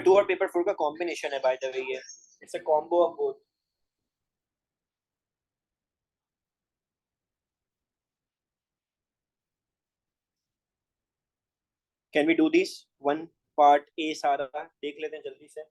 2 और पेपर 4 का कॉम्बिनेशन है बाय द वे ये. It's a combo of both. Can we do this one part A सारा देख लेते हैं जल्दी से.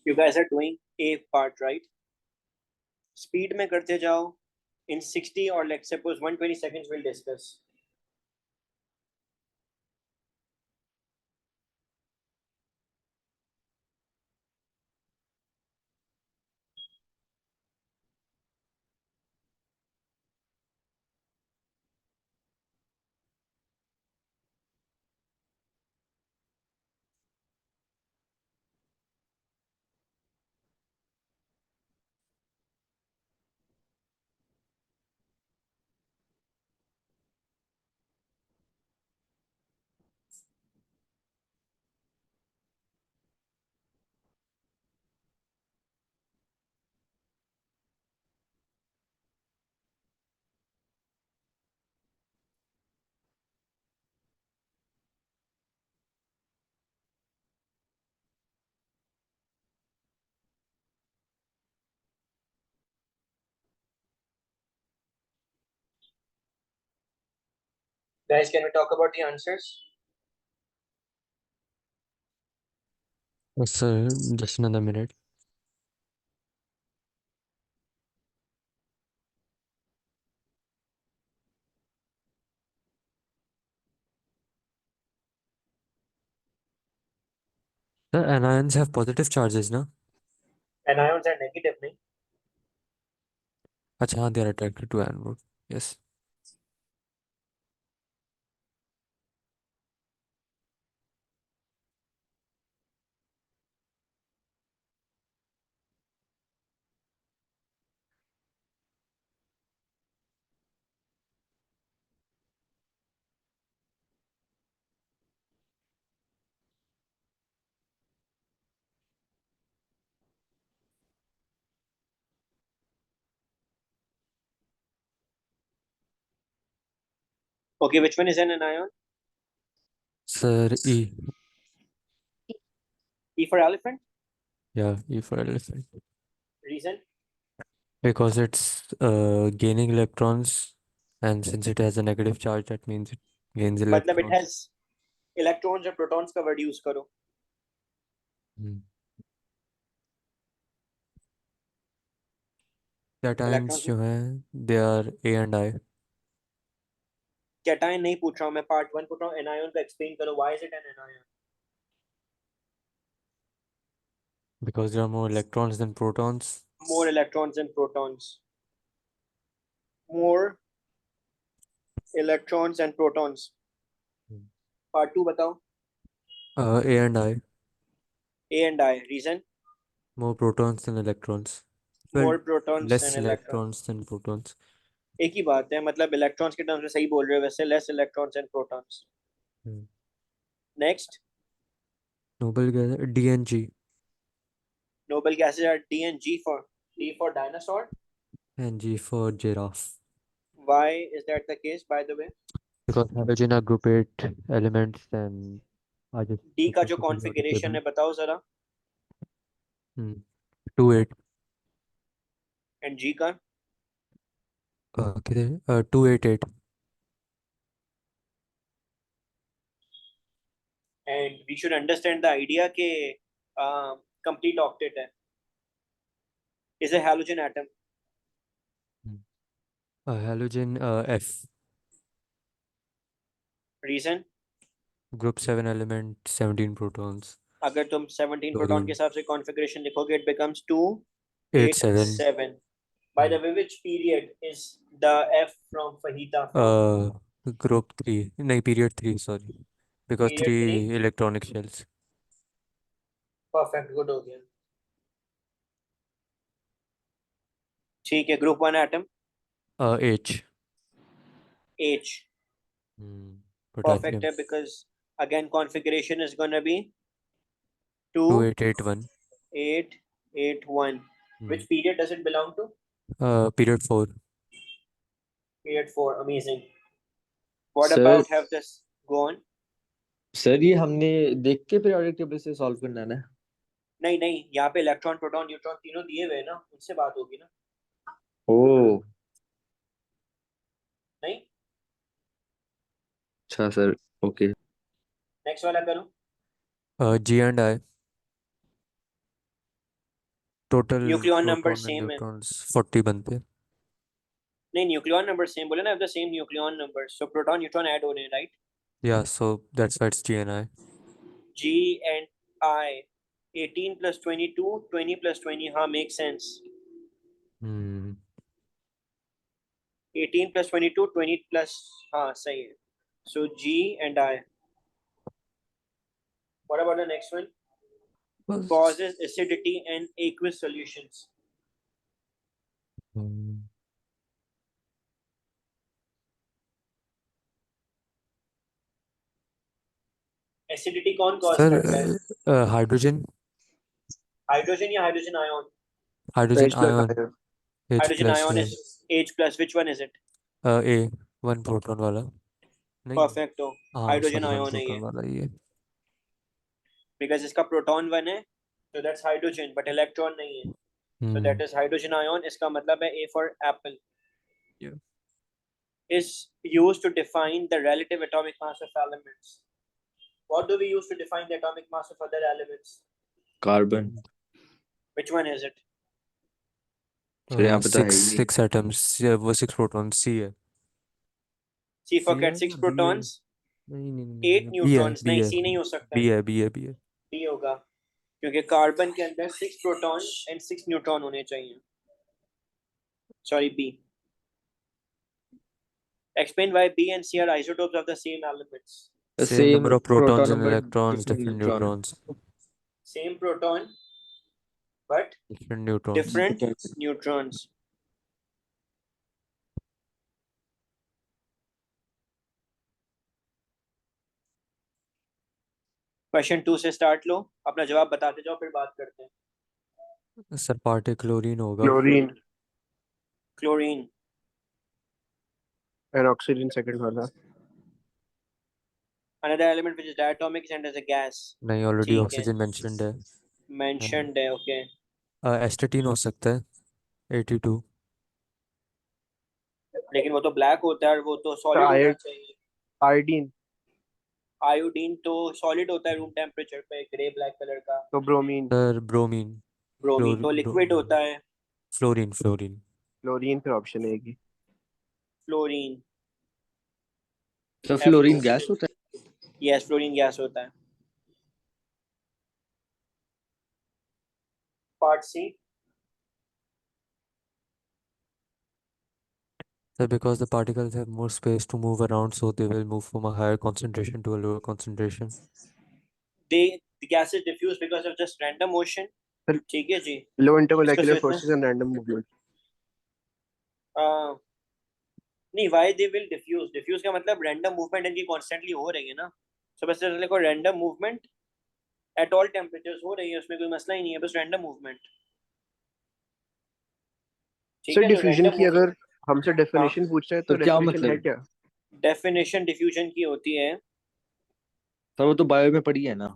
You guys are doing A part, right? Speed में करते जाओ. In 60 or let's suppose 120 seconds we'll discuss. Guys, can we talk about the answers? Yes, sir. Just another minute. The anions have positive charges, no? Anions are negative, नहीं? Acha, they are attracted to anode. Yes. Okay, which one is an anion? Sir, E. E for elephant. Yeah, E for elephant. Reason? Because it's gaining electrons, and since it has a negative charge, that means it gains मतलब it electrons. has electrons और protons का word use करो. Hmm. Cations Electrons. जो हैं, they are A and I. Cation नहीं पूछ रहा हूँ मैं, part 1 पूछ रहा हूँ. Anion का explain करो. Why is it an anion? Because there are more electrons than protons. More electrons and protons. More electrons and protons. Part 2 बताओ. A and I. A and I. Reason? More protons than electrons. Well, More protons less than electrons. electrons than protons. एक ही बात है, मतलब electrons के terms में सही बोल रहे हो वैसे. Less electrons and protons. Hmm. Next. Noble gas, D and G. Noble gases are D and G. For D for dinosaur. And G for giraffe. Why is that the case by the way? Because halogen are group 8 elements and are just D का जो repeating the periodic configuration table. है बताओ जरा. 2 8. And जी का? कितने 2 8 8. And we should understand the idea के complete octet है. Is a halogen atom. Halogen F. Reason? Group 7 element 17 protons. अगर तुम 17 प्रोटॉन के Chlorine हिसाब से कॉन्फ़िगरेशन लिखोगे it becomes 2 8 8 7. 7. Bye the way which period is the F from fajita from? Group 3. नहीं, period 3, sorry. because Period 3 three electronic shells. Perfect, good हो गया। ठीक है, group 1 atom H. H, Potassium. perfect है because again configuration is gonna be 2 2881. 8 8 1. Which period does it belong to? Period 4. Period 4, amazing. What sir about have this go on? Sir ये हमने देख के periodic table से solve करना है ना? नहीं नहीं, यहाँ पे इलेक्ट्रॉन प्रोटॉन न्यूट्रॉन तीनों दिए हुए हैं ना, उनसे बात होगी ना। ओ नहीं, अच्छा सर, ओके। नेक्स्ट वाला करूँ? G and I. Total nucleon number proton and same है। neutrons 40 बनते हैं। नहीं, न्यूक्लियॉन नंबर सेम बोले ना, the same nucleon number, so proton neutron add हो रहे हैं, right? Yeah, so that's why it's G and I. G and I, 18 plus 22, 20 plus 20, हाँ make sense। 18 plus 22, 20 plus, हाँ सही है। So G and I. What about the next one? Causes acidity in aqueous solutions. Acidity कौन cause Sir, करता है? hydrogen hydrogen या hydrogen ion? hydrogen H plus ion ion. H hydrogen plus ion है। is H plus, which one is it? A 1 proton वाला नहीं। Perfect हो, हाँ hydrogen sorry 1 ion है ये, proton वाला ये। because इसका प्रोटॉन 1 है, so that's hydrogen, but electron नहीं है, so that is hydrogen ion। इसका मतलब है A for apple। Yeah. Is used to define the relative atomic mass of elements. What do we use to define the atomic mass of other elements? Carbon. Which one is it? Sir यहाँ पता है ही नहीं। 6 atoms वो 6 protons C है। C for C cat, है 6 या B है? protons, नहीं नहीं 8 B है neutrons। B नहीं, है C नहीं हो सकता B है, है B है B है। D होगा, क्योंकि कार्बन के अंदर 6 प्रोटॉन एंड 6 न्यूट्रॉन होने चाहिए। Sorry, B. Explain why B and C are isotopes of the same elements. Same number of protons proton and number, electrons, different different neutron। neutrons, Same proton but different neutrons. different neutrons. Question 2 से start लो, अपना जवाब बताते जाओ, फिर बात करते हैं। Sir part chlorine होगा। Chlorine chlorine, and oxygen second वाला। another element which is diatomic and as a gas। नहीं ऑलरेडी ठीक है, ऑक्सीजन मेंशन्ड है। mentioned है, ओके। एस्टेटीन हो सकता है 82। लेकिन वो तो ब्लैक होता है और वो तो सॉलिड होना चाहिए। आयोडीन आयोडीन तो सॉलिड होता है रूम टेम्परेचर पे, ग्रे ब्लैक कलर का। तो ब्रोमीन। Sir bromine. ब्रोमीन तो लिक्विड होता है। फ्लोरीन फ्लोरीन फ्लोरीन फिर ऑप्शन है कि फ्लोरीन, सर फ्लोरीन गैस होता है। यस, फ्लोरीन गैस होता है। Part C, Sir, because the particles have more space to move around, so they will move from a higher concentration to a lower concentration. the gases diffuse because of just random motion। Sir, ठीक है जी। लो इंटरमोलेक्युलर इसको forces and random movement. नहीं, why they will diffuse? diffuse का मतलब random movement इनकी constantly हो रही है ना, so बस देखो random movement at all temperatures हो रही है, उसमें कोई मसला ही नहीं है, बस random movement। ठीक सर है, तो डिफ्यूजन random की अगर movement, हमसे डेफिनेशन पूछ रहे हैं तो तो क्या डेफिनेशन है मतलब? क्या? definition diffusion की होती है। सर वो तो बायो में पढ़ी है ना।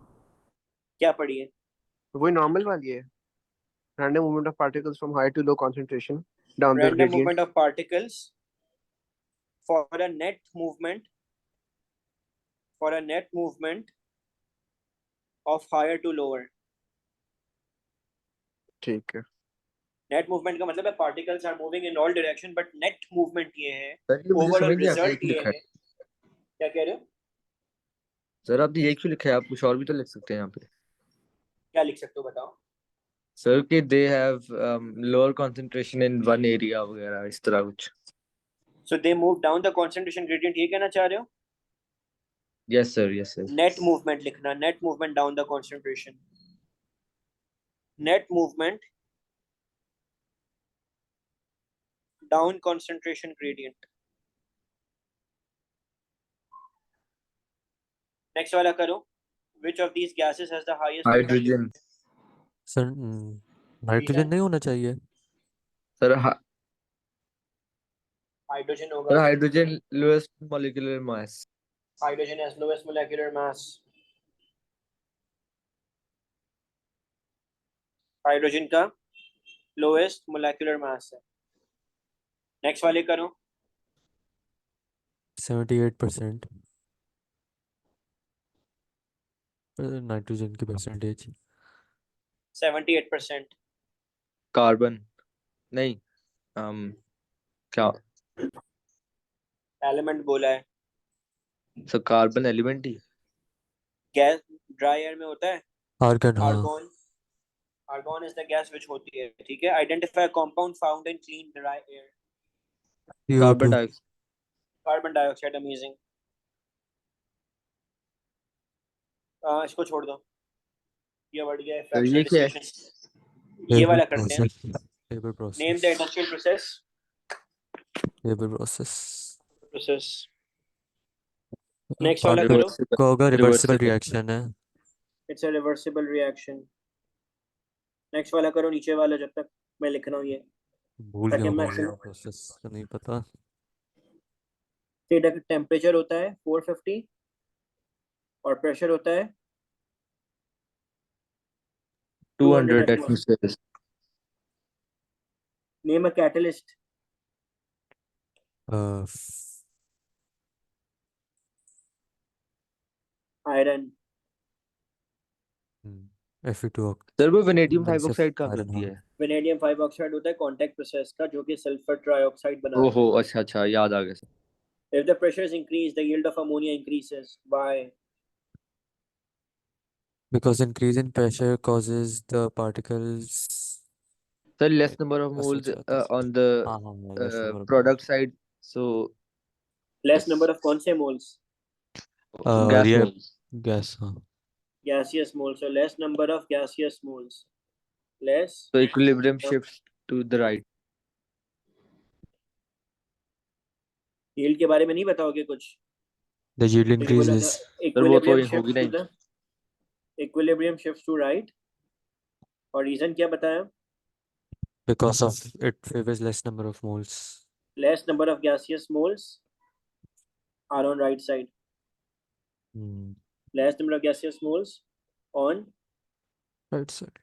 क्या पढ़ी है? वही नॉर्मल वाली है, random movement of particles from high to low concentration down the random gradient. movement of particles for a net movement, for a net movement of higher to lower। ठीक है। नेट मूवमेंट का मतलब है particles are moving in all direction, but net movement ये है, sir ये मुझे overall समझ नहीं आता, रिजल्ट एक ये लिखा है। है। क्या कह रहे हो? सर आपने ये क्यों लिखा है? आप कुछ और भी तो लिख सकते हैं यहाँ पे। क्या लिख सकते हो बताओ? सर कि they have lower concentration in one area वगैरह इस तरह कुछ। So they move down the concentration gradient, ये कहना चाह रहे हो? Yes, sir. Yes, sir. Net movement लिखना, net movement down the concentration. Net movement down concentration gradient. Next वाला करो. Which of these gases has the highest Hydrogen. Sir nitrogen नहीं होना चाहिए. Sir, हाइड्रोजन होगा. sir, hydrogen lowest molecular mass. Hydrogen has lowest molecular mass. Hydrogen का lowest molecular mass है. Next वाले करो. 78% नाइट्रोजन की परसेंटेज. 78%. Carbon. नहीं. क्या? Element बोला है. So carbon element ही. Gas dry air में होता है. आर्गन. हाँ. Argon. Argon is the gas which होती है. ठीक है. Identify a compound found in clean dry air. Carbon CO2. dioxide. Carbon dioxide. Amazing. इसको छोड़ दो. ये बढ़ गया है. तो ये Fractional क्या है? distillation. ये वाला करते हैं. Paper Name the process. industrial process. Paper process. Process. Next वाला करो. Reversible. का होगा रिवर्सिबल Reversible. रिएक्शन है. It's a reversible reaction. Next वाला करो. नीचे वाला जब तक मैं लिख रहा हूँ ये. भूल गया Second हूँ maximum. प्रोसेस नहीं पता. टेम्परेचर होता है 450 और प्रेशर होता है 200 atmospheres. Name a catalyst. Iron. Fe2. Sir, वो vanadium सिर्फ hydroxide कहाँ iron, करती हाँ. है? वेनेडियम 5 ऑक्साइड होता है कांटेक्ट प्रोसेस का, जो कि सल्फर ट्राइऑक्साइड बनाता ओहो, अच्छा याद आ गया सर. है. If the pressure is increase the yield of ammonia increases. Why? Because increase in pressure causes the particles. Sir, less number of बस moles सोचा था. on the हाँ हाँ less number of product side. So less yes. Number of कौन से moles? gas yeah, moles. gas. हाँ. gaseous moles. So less number of gaseous moles. Less. So equilibrium shifts to the right. yield के बारे में नहीं बताओगे कुछ? The yield तो ये बोला था, increases equilibrium तो होगी shifts to नहीं. the equilibrium shifts to right. और रीजन क्या बताया? because of it favors less number of moles. Less number of gaseous moles are on right side. Less number of gaseous moles on Right side.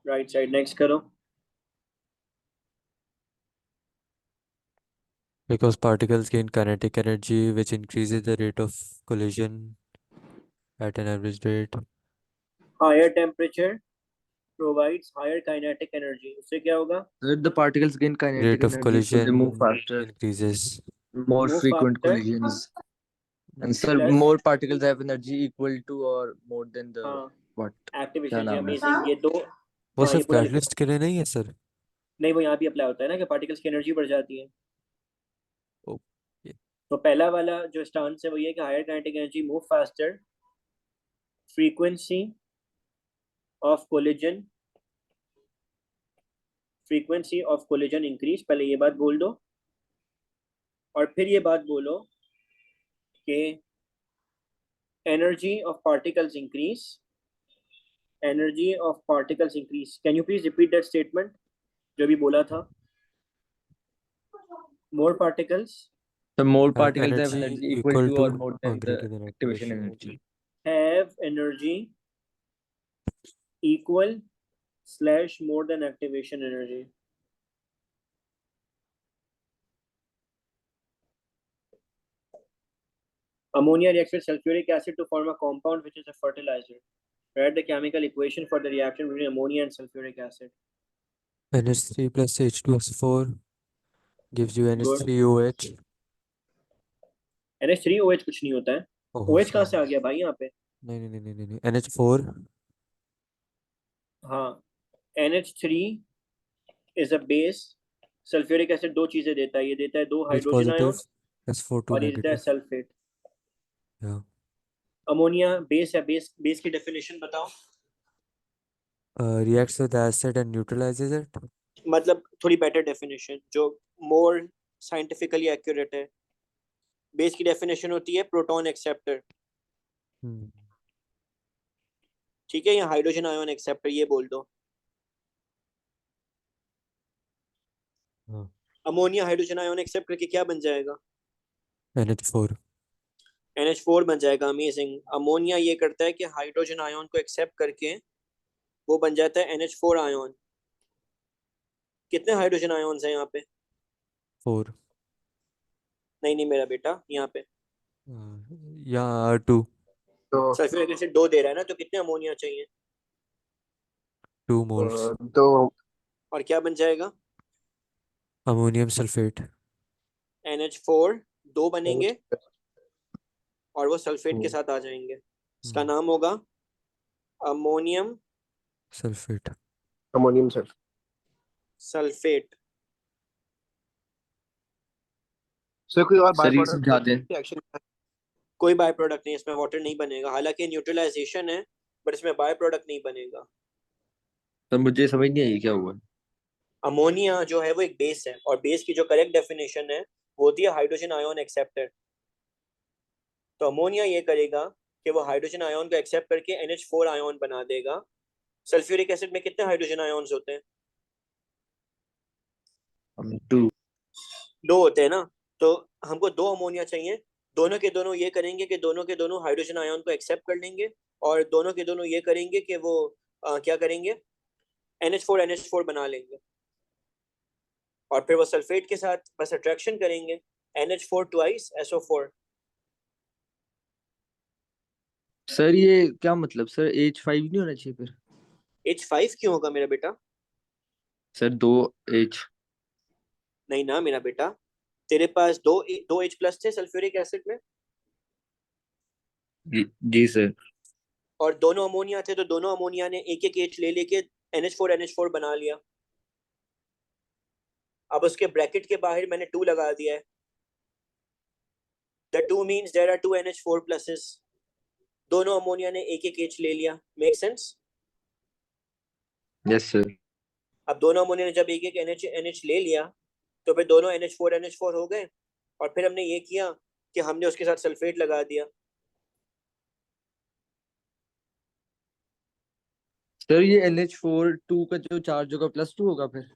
right side. Next करो. Because particles gain kinetic energy, which increases the rate of collision at an average rate. Higher temperature provides higher kinetic energy. उससे क्या होगा? Sir, the particles gain kinetic Rate of energy, so collision they move faster. increases. More Move frequent faster. collisions. And sir, Plus- more particles have energy equal to or more than the हाँ. what? Active क्या efficiency नाम है? amazing. ये दो. वो हाँ, ये सिर्फ पूरा लिखो. कैटलिस्ट के लिए नहीं है सर. नहीं, वो यहाँ भी अप्लाई होता है ना कि पार्टिकल्स की एनर्जी बढ़ जाती है. Okay. तो पहला वाला जो स्टांस है वो ये कि higher kinetic energy move faster, frequency of collision increase. पहले ये बात बोल दो और फिर ये बात बोलो कि energy of particles increase. Can you please repeat that statement जो भी बोला था? मोर particles So more Have particles have energy energy equal to or more or than the greater than activation activation energy. have energy equal / more than activation energy. Ammonia reacts with sulfuric acid to form a compound which is a fertilizer. Write the chemical equation for the reaction between ammonia and sulfuric acid. NH3 plus H2S4 gives you NH3OH. NH3OH कुछ नहीं होता है. OH कहाँ से आ गया भाई यहाँ पे? नहीं NH4. हाँ, NH3 is a base. Sulphuric acid दो चीजें देता है. ये देता है 2 H hydrogen positive, ion S4 2 और ये देता है negative. Sulphate. Yeah. Ammonia base है, बेस की डेफिनेशन बताओ। Reacts with acid and neutralizes it. मतलब थोड़ी बेटर डेफिनेशन जो मोर साइंटिफिकली एक्यूरेट है। बेस की डेफिनेशन होती है प्रोटॉन एक्सेप्टर, Hmm. ठीक है, या हाइड्रोजन आयन एक्सेप्टर, ये बोल दो। हाँ. अमोनिया हाइड्रोजन आयन एक्सेप्ट करके क्या बन जाएगा? NH4. NH4 बन जाएगा। अमेजिंग। अमोनिया ये करता है कि हाइड्रोजन आयन को एक्सेप्ट करके वो बन जाता है NH4 आयन। कितने हाइड्रोजन आयन्स हैं यहाँ पे? 4. नहीं नहीं मेरा बेटा, यहाँ पे Yeah, 2. तो सल्फ्यूरिक एसिड 2 दे रहा है ना, तो कितने अमोनिया चाहिए? 2 moles. तो और क्या बन जाएगा? Ammonium sulfate. NH4 2 बनेंगे और वो सल्फेट के साथ आ जाएंगे। इसका नाम होगा ammonium Sulfate. Ammonium sulphate. Sir कोई और बाय सर ये प्रोडक्ट समझा दें। एक्शन? कोई बाय प्रोडक्ट नहीं, इसमें वाटर नहीं बनेगा। हालांकि न्यूट्रलाइजेशन है, बट इसमें बाय प्रोडक्ट नहीं बनेगा। सर मुझे समझ नहीं आई क्या हुआ। अमोनिया जो है वो एक बेस है, और बेस की जो करेक्ट डेफिनेशन है वो होती है हाइड्रोजन आयन एक्सेप्टर। तो अमोनिया ये करेगा कि वो हाइड्रोजन आयन को एक्सेप्ट करके NH4 आयन बना देगा। सल्फ्यूरिक एसिड में कितने हाइड्रोजन आयन्स होते हैं? 2। 2 होते हैं ना। तो हमको 2 अमोनिया चाहिए। दोनों के दोनों ये करेंगे कि दोनों के दोनों हाइड्रोजन आयन को एक्सेप्ट कर लेंगे, और दोनों के दोनों ये करेंगे कि वो क्या करेंगे, NH4 बना लेंगे, और फिर वो सल्फेट के साथ बस अट्रैक्शन करेंगे, NH4 ट्वाइस SO4। सर ये क्या मतलब सर H5 नहीं होना चाहिए फिर? H5 क्यों होगा मेरा बेटा? Sir 2H। नहीं ना मेरा बेटा, तेरे पास दो H प्लस थे सल्फ्यूरिक एसिड में, जी सर। और दोनों अमोनिया थे, तो दोनों अमोनिया ने एक एक H ले लेके NH4 बना लिया। अब उसके ब्रैकेट के बाहर मैंने 2 लगा दिया है। The 2 means there are 2 NH4 pluses. दोनों अमोनिया ने एक एक H ले लिया। Make sense? Yes sir. अब दोनों अमोनिया ने जब एक एक NH ले लिया, तो फिर दोनों NH4 हो गए, और फिर हमने ये किया कि हमने उसके साथ सल्फेट लगा दिया। सर ये NH4 2 का जो चार्ज होगा +2 होगा फिर?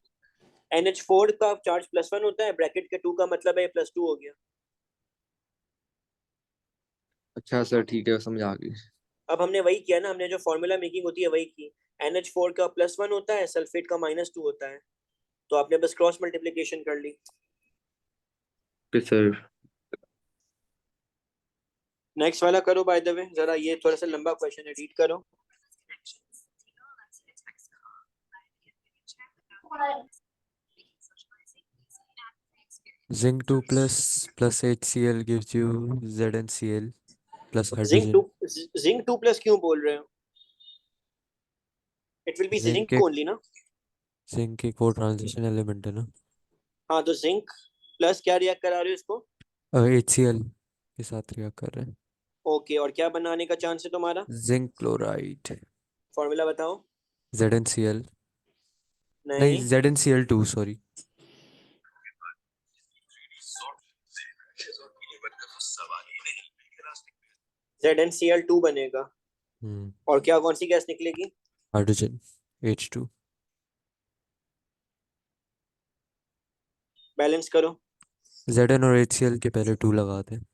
NH4 का चार्ज +1 होता है, ब्रैकेट के 2 का मतलब है +2 हो गया। अच्छा सर ठीक है समझ आ गई। अब हमने वही किया ना, हमने जो फॉर्मूला मेकिंग होती है वही की। NH4 का +1 होता है, सल्फेट का -2 होता है, तो आपने बस क्रॉस मल्टीप्लिकेशन कर ली। Okay sir. नेक्स्ट वाला करो बाय द वे, जरा ये थोड़ा सा लंबा क्वेश्चन है, रीड करो। Zinc 2 plus HCl gives you ZnCl plus zinc 2 hydrogen. Zinc 2 plus क्यों बोल रहे हो? It will be Zinc zinc एक ओनली ना। जिंक एक और ट्रांजिशन एलिमेंट है ना. हाँ, तो जिंक प्लस क्या रिएक्ट करा रहे हो इसको? HCl के साथ रिएक्ट कर रहे हैं. ओके, और क्या बनाने का चांस है तुम्हारा? Zinc chloride. फॉर्मूला बताओ। ZnCl. नहीं, नहीं, ZnCl2 सॉरी. ZnCl2 बनेगा। और क्या, कौन सी गैस निकलेगी? Hydrogen H2. बैलेंस करो। Zn और HCl के पहले 2 लगाते हैं.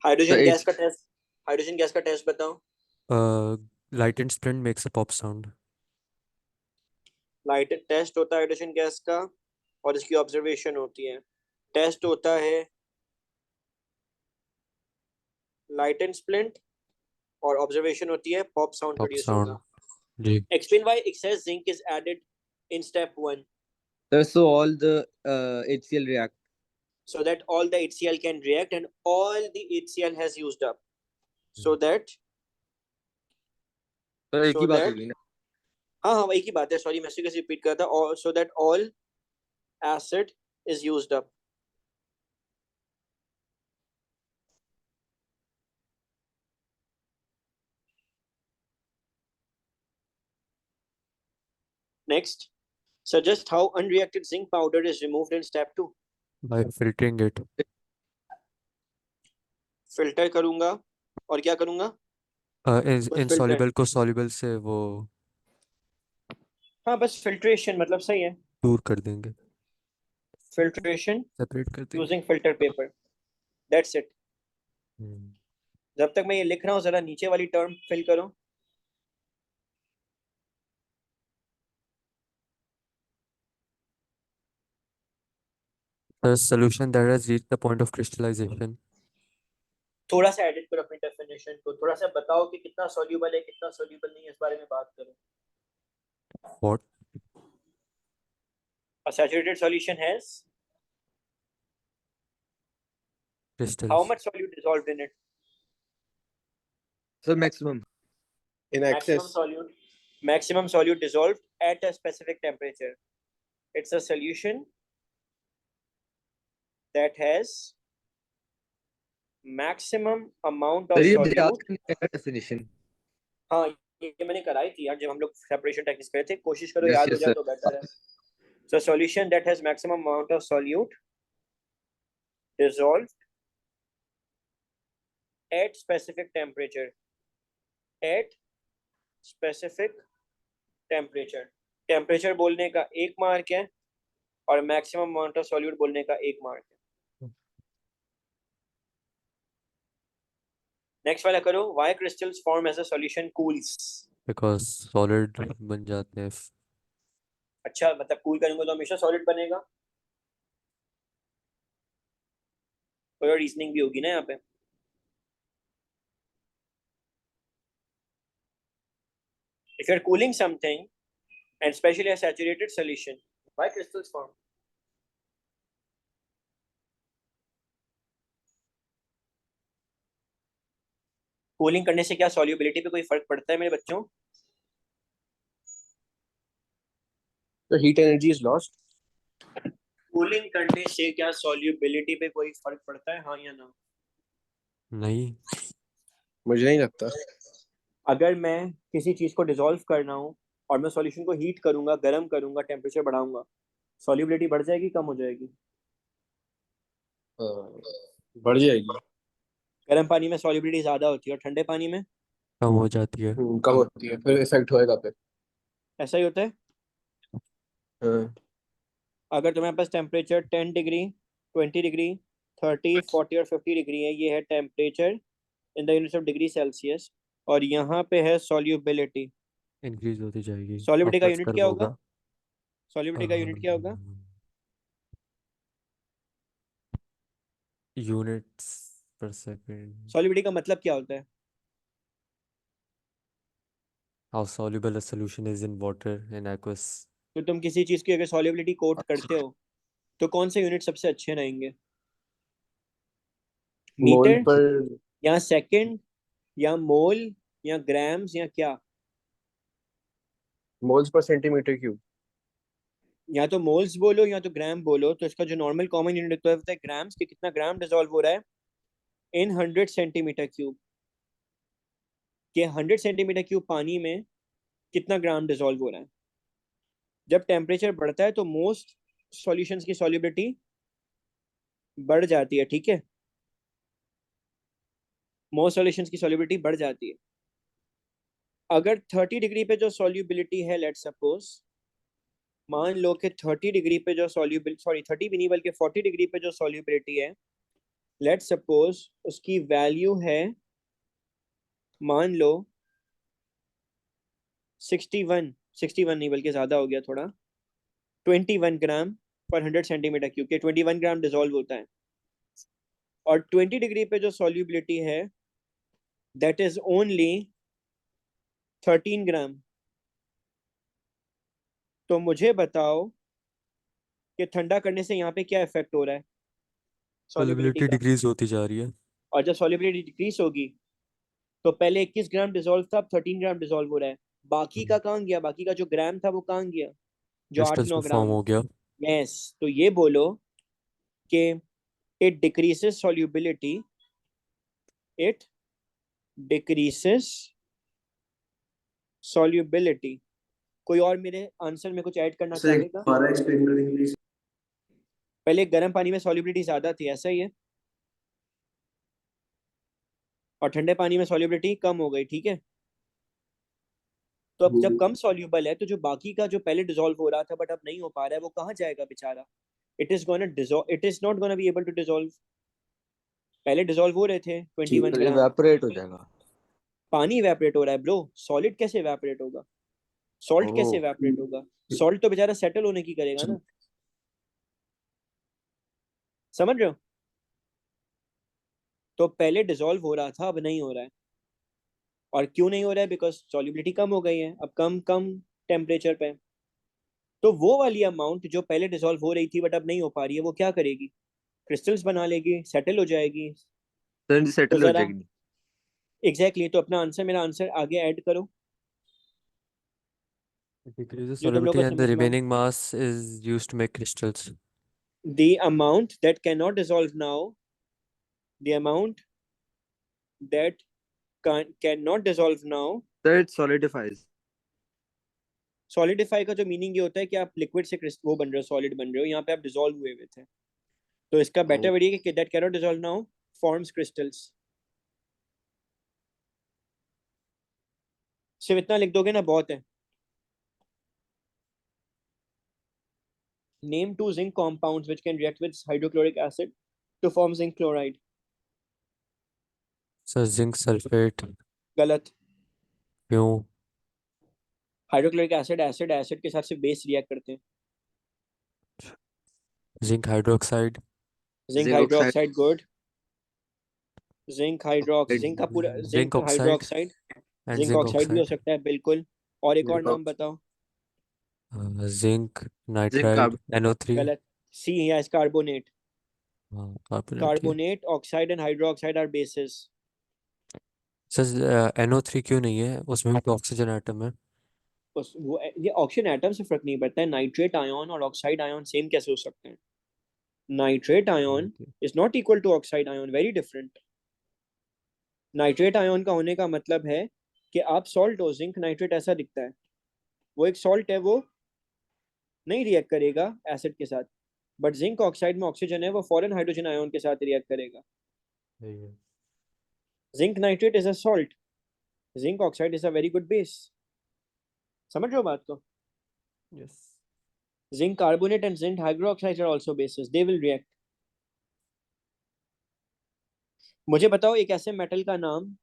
हाइड्रोजन गैस H का टेस्ट, हाइड्रोजन गैस का टेस्ट बताओ। Light and splint makes a pop sound. Light test होता है हाइड्रोजन गैस का, और इसकी ऑब्जर्वेशन होती है। टेस्ट होता है लाइट एंड स्प्लिंट, और ऑब्जर्वेशन होती है पॉप साउंड Pop प्रोड्यूस होगा। sound. जी. Explain why excess zinc is added in step 1, sir, so all the HCl react. so that all the HCl can react and all the HCl has used up, so that sir एक ही बात that होगी ना? हाँ हाँ एक ही बात है, sorry मैं कैसे रिपीट कर था, और so that all acid is used up. Next, suggest how unreacted zinc powder is removed in step 2. by filtering it. Filter करूंगा और क्या करूंगा? बस filter. इनसॉल्युबल को सॉल्युबल से वो हाँ, बस filtration मतलब सही है. दूर कर देंगे, Filtration सेपरेट कर देंगे. using filter paper. That's it. हम्म. जब तक मैं ये लिख रहा हूँ जरा नीचे वाली टर्म फिल करो. The solution that has reached the point of crystallization. थोड़ा सा एडिट करो अपनी डेफिनेशन को. थोड़ा सा बताओ कि कितना सॉल्यूबल है, कितना सॉल्यूबल नहीं है, इस बारे में बात करो. What? A saturated solution has Crystals. how much solute dissolved in it? So maximum. In Maximum excess. solute. Maximum solute dissolved at a specific temperature. It's a solution that has maximum amount of So ये solute. याद करने का definition. हाँ, ये मैंने कराई थी यार जब हम लोग सेपरेशन टेक्निक्स पे थे. कोशिश करो Yes, याद हो yes, जाए sir. तो बेटर है. So solution that has maximum amount of solute dissolved at specific temperature. At specific temperature. Temperature बोलने का एक मार्क है और मैक्सिमम अमाउंट ऑफ सॉल्यूट बोलने का एक मार्क है. नेक्स्ट वाला करो. Why crystals form as a solution cools? Because solid बन जाते हैं. अच्छा, मतलब कूल करेंगे तो हमेशा सॉलिड बनेगा. कोई रीजनिंग भी होगी ना यहाँ पे. If you're cooling something and especially a saturated solution, why crystals form? Cooling करने से क्या सॉल्युबिलिटी पे कोई फर्क पड़ता है मेरे बच्चों? The heat energy is lost. Cooling करने से क्या सॉल्युबिलिटी पे कोई फर्क पड़ता है, हाँ या ना? नहीं. मुझे नहीं लगता. अगर मैं किसी चीज को डिसॉल्व करना हूँ और मैं सॉल्यूशन को हीट करूंगा, गर्म करूंगा, टेम्परेचर बढ़ाऊंगा, सॉल्युबिलिटी बढ़ जाएगी कम हो जाएगी? बढ़ जाएगी. गर्म पानी में सॉल्युबिलिटी ज्यादा होती है और ठंडे पानी में कम हो जाती है. कम होती है. फिर इफेक्ट होएगा फिर. ऐसा ही होता है. हाँ. अगर तुम्हारे पास टेम्परेचर 10 डिग्री, 20 डिग्री, 30, 40 और 50 डिग्री है, ये है temperature in the units of degree Celsius, और यहाँ पे है सॉल्युबिलिटी. इंक्रीज होती जाएगी. सॉल्युबिलिटी का अपवर्ड्स यूनिट कर्व क्या होगा? होगा. सॉल्युबिलिटी का यूनिट क्या होगा? यूनिट्स पर सेकंड. सॉल्युबिलिटी का मतलब क्या होता है? How soluble a solution is in water in aqueous. तो तुम किसी चीज की अगर सॉल्युबिलिटी कोट करते हो तो कौन से यूनिट सबसे अच्छे रहेंगे? मोल मीटर पर. या सेकंड या मोल या ग्राम्स या क्या? Moles per centimetre cube. या तो मोल्स बोलो या तो ग्राम बोलो. तो इसका जो नॉर्मल कॉमन यूनिट होता है ग्राम्स, कि कितना ग्राम डिसॉल्व हो रहा है इन 100 सेंटीमीटर क्यूब. कि 100 सेंटीमीटर क्यूब पानी में कितना ग्राम डिसॉल्व हो रहा है. जब टेम्परेचर बढ़ता है तो मोस्ट सॉल्यूशंस की सॉल्युबिलिटी बढ़ जाती है. ठीक है, मोस्ट सॉल्यूशंस की सॉल्युबिलिटी बढ़ जाती है. अगर 30 डिग्री पे जो सॉल्युबिलिटी है, लेट्स सपोज मान लो कि 30 डिग्री पे जो सॉल्युबिलिटी, सॉरी 30 भी नहीं बल्कि 40 डिग्री पे जो सॉल्युबिलिटी है, लेट्स सपोज उसकी वैल्यू है मान लो 61 नहीं बल्कि ज्यादा हो गया थोड़ा, 21 ग्राम पर 100 सेंटीमीटर क्यूब के 21 ग्राम डिसॉल्व होता है. और 20 डिग्री पे जो सॉल्युबिलिटी है दैट इज ओनली 13 ग्राम. तो मुझे बताओ कि ठंडा करने से यहाँ पे क्या इफेक्ट हो रहा है सॉल्युबिलिटी Solubility का. डिक्रीज होती जा रही है. और जब सॉल्युबिलिटी डिक्रीज होगी तो पहले 21 ग्राम डिसॉल्व था, अब 13 ग्राम डिसॉल्व हो रहा है. बाकी का कहाँ गया? बाकी का जो ग्राम था वो कहाँ गया? जो क्रिस्टल्स 8-9 में फॉर्म ग्राम. हो गया. यस, तो ये बोलो कि it decreases solubility, it decreases solubility कोई और मेरे आंसर में कुछ ऐड करना सर एक चाहेगा? दोबारा एक्सप्लेन करेंगे प्लीज? पहले गर्म पानी में सॉल्युबिलिटी ज्यादा थी, ऐसा ही है, और ठंडे पानी में सॉल्युबिलिटी कम हो गई, ठीक है। तो अब जब कम सॉल्यूबल है तो जो बाकी का जो पहले डिसॉल्व हो रहा था बट अब नहीं हो पा रहा है, वो कहाँ जाएगा बेचारा? It is not gonna be able to dissolve. पहले डिसॉल्व हो रहे थे 21 ग्राम। इवेपोरेट हो जाएगा। पानी इवेपोरेट हो रहा है ब्रो, सॉलिड कैसे इवेपोरेट होगा? सॉल्ट कैसे ओह इवेपोरेट होगा? सॉल्ट तो बेचारा सेटल होने की करेगा ना, समझ रहे हो? तो पहले डिसॉल्व हो रहा था, अब नहीं हो रहा है। और क्यों नहीं हो रहा है? बिकॉज सॉल्युबिलिटी कम हो गई है, अब कम कम टेम्परेचर पे। तो वो वाली अमाउंट जो पहले डिसॉल्व हो रही थी बट अब नहीं हो पा रही है, वो क्या करेगी? क्रिस्टल्स बना लेगी, सेटल हो जाएगी। सर तो सेटल हो जरा जाएगी। एग्जैक्टली तो अपना आंसर, मेरा आंसर आगे ऐड करो, It decreases जो तुम लोग solubility को and the समझ में आए। remaining mass is used to make crystals. The amount that cannot dissolve now, the amount that cannot dissolve now, sir it solidifies. Solidify का जो मीनिंग ये होता है कि आप लिक्विड से वो बन रहे हो, सॉलिड बन रहे हो, यहाँ पे आप डिसॉल्व हुए हुए थे। तो इसका बेटर वर्ड ये कि that cannot dissolve now forms crystals. सिर्फ इतना लिख दोगे ना, बहुत है। Name two zinc compounds which can react with hydrochloric acid to form zinc chloride। So zinc sulfate, गलत। क्यों? हाइड्रोक्लोरिक एसिड एसिड एसिड के साथ सिर्फ बेस रिएक्ट करते हैं। Zinc hydroxide, zinc zinc oxide. Hydroxide, good. Zinc का पूरा zinc zinc oxide hydroxide. and zinc zinc oxide भी हो oxide. सकता है, बिल्कुल। और एक और जिंक नाम बताओ। Zinc zinc nitride, NO3. गलत। सी है इस कार्बोनेट। हाँ कार्बोनेट ही है। Carbonate, oxide and hydroxide are bases. Sir NO3 क्यों नहीं है? उसमें भी तो ऑक्सीजन एटम है। उस वो ये ऑक्सीजन एटम से फर्क नहीं पड़ता है। नाइट्रेट आयन और ऑक्साइड आयन सेम कैसे हो सकते हैं? Nitrate ion is not equal to oxide ion, very different. Nitrate ion का होने का मतलब है कि आप सॉल्ट हो, जिंक नाइट्रेट ऐसा दिखता है, वो एक सॉल्ट है, वो नहीं रिएक्ट करेगा एसिड के साथ। बट जिंक ऑक्साइड में ऑक्सीजन है, वो फॉरेन हाइड्रोजन आयन के साथ रिएक्ट करेगा। सही है। Zinc nitrate is a salt, zinc oxide is a very good base. समझ रहे हो बात को? Yes. Zinc carbonate and zinc hydroxide are also bases, they will react. मुझे बताओ एक ऐसे मेटल का नाम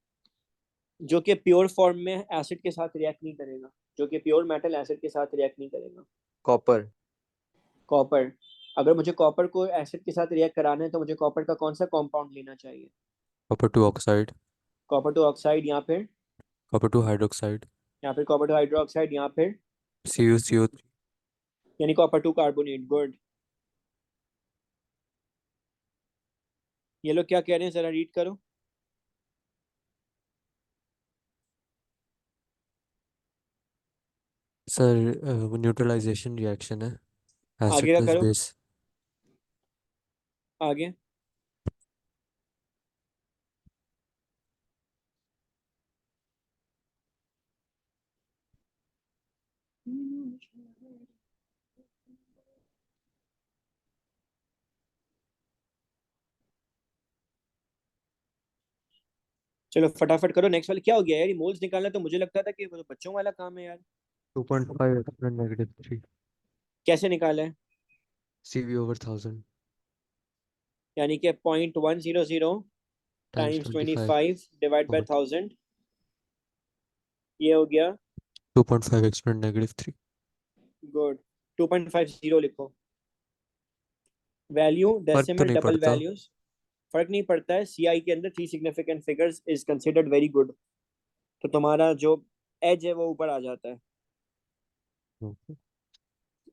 जो कि प्योर फॉर्म में एसिड के साथ रिएक्ट नहीं करेगा, जो कि प्योर मेटल एसिड के साथ रिएक्ट नहीं करेगा। कॉपर। कॉपर। अगर मुझे कॉपर को एसिड के साथ रिएक्ट कराना है तो मुझे कॉपर का कौन सा कंपाउंड लेना चाहिए? Copper 2 oxide, copper two oxide, copper 2 hydroxide, या फिर कॉपर टू हाइड्रोक्साइड, या फिर CuCO3. यानी कॉपर टू कार्बोनेट, गुड। ये लोग क्या कह रहे हैं जरा रीड करो। सर वो न्यूट्रलाइजेशन रिएक्शन है एसिड आगे का प्लस करो, बेस। आगे। चलो फटाफट करो, नेक्स्ट वाले क्या हो गया यार? ये मोल्स निकालना तो मुझे लगता था कि वो तो बच्चों वाला काम है यार। 2.5 exponent negative 3 कैसे निकाला है? CV/1000 यानी कि 0.100 times times 25 25 divide by over 1000, ये हो गया। 2.5 exponent negative 3. गुड। 2.50 लिखो। वैल्यू फर्क तो डेसिमल नहीं डबल पड़ता। वैल्यूज, फर्क नहीं पड़ता है। सीआई के अंदर three significant figures is considered very good. तो तुम्हारा जो एज है वो ऊपर आ जाता है। Okay.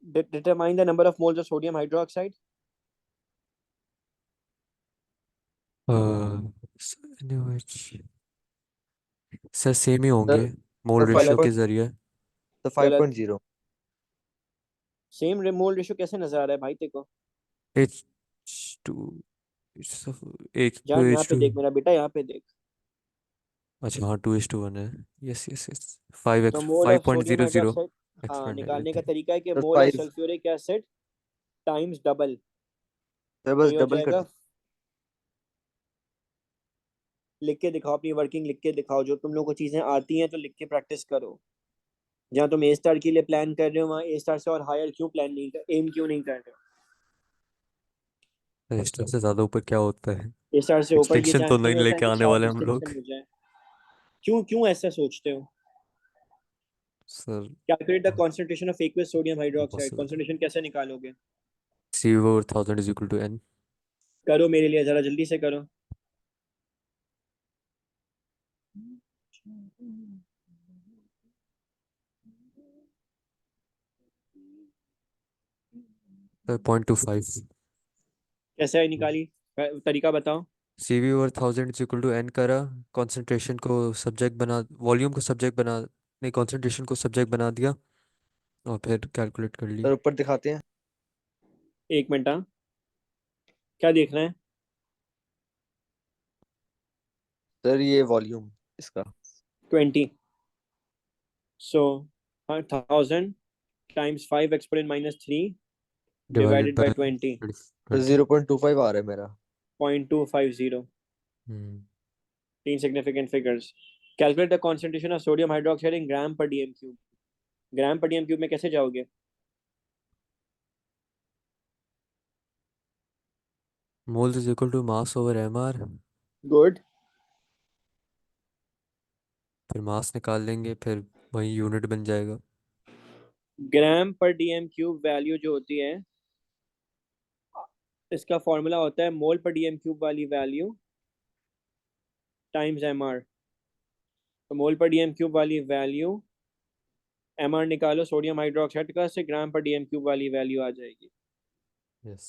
Determine the number of moles of sodium hydroxide. NaOH sir same he sir होंगे मोल सर रेशियो के 5. जरिए। तो गलत। 5.0। सेम मोल रेशियो कैसे नजर आ रहा है भाई तेरे को? H2 एक तो जान यहाँ पे H2। देख मेरा बेटा, यहाँ पे देख। अच्छा हाँ 2:1 है। यस यस यस 5 तो x mole of sodium 5.00। Hydroxide हाँ, expand निकालने का everything. तरीका है कि sir mole of 5 sulphuric acid times double, sir तो बस ये हो डबल कर जाएगा। दो। लिख के दिखाओ, अपनी वर्किंग लिख के दिखाओ, जो तुम लोग को चीजें आती हैं तो लिख के प्रैक्टिस करो। जहाँ तुम ए स्टार के लिए प्लान कर रहे हो वहाँ ए स्टार से और हायर क्यों प्लान नहीं कर, एम क्यों नहीं कर रहे रजिस्टर से ज्यादा ऊपर क्या होता है? हो? ए स्टार से ऊपर ये एक्सटिंक्शन तो चांस नहीं नहीं होता है लेके कि आने शार्प वाले हम डिस्टिंक्शन लोग. हो जाए। क्यों क्यों ऐसा सोचते हो? Sir calculate the concentration of aqueous sodium hydroxide, impossible. Concentration कैसे निकालोगे? CV/1000 is equal to N. करो मेरे लिए, जरा जल्दी से करो। सर 0.25. कैसे निकाली, तरीका बताओ। CV/1000 is equal to N करा, कंसंट्रेशन को सब्जेक्ट बना, वॉल्यूम को सब्जेक्ट बना, नहीं कंसंट्रेशन को सब्जेक्ट बना दिया और फिर कैलकुलेट कर ली. सर ऊपर दिखाते हैं। एक मिनट, हाँ, क्या देखना है? सर ये वॉल्यूम इसका 20, so 1000 times 5 exponent -3 divided divided by by 20, 20. 0.25 आ रहा है मेरा। 0.250। हम्म. 3 significant figures। Calculate the concentration of sodium hydroxide in gram per dm cube। ग्राम पर डीएम क्यूब में कैसे जाओगे? Moles is equal to mass over MR. Good. फिर मास निकाल लेंगे, फिर वही यूनिट बन जाएगा. ग्राम पर डीएम क्यूब वैल्यू जो होती है, इसका फॉर्मूला होता है मोल पर डीएम क्यूब वाली वैल्यू टाइम्स एमआर। तो मोल पर डीएम क्यूब वाली वैल्यू, एमआर निकालो सोडियम हाइड्रोक्साइड का, से ग्राम पर डीएम क्यूब वाली वैल्यू आ जाएगी। यस.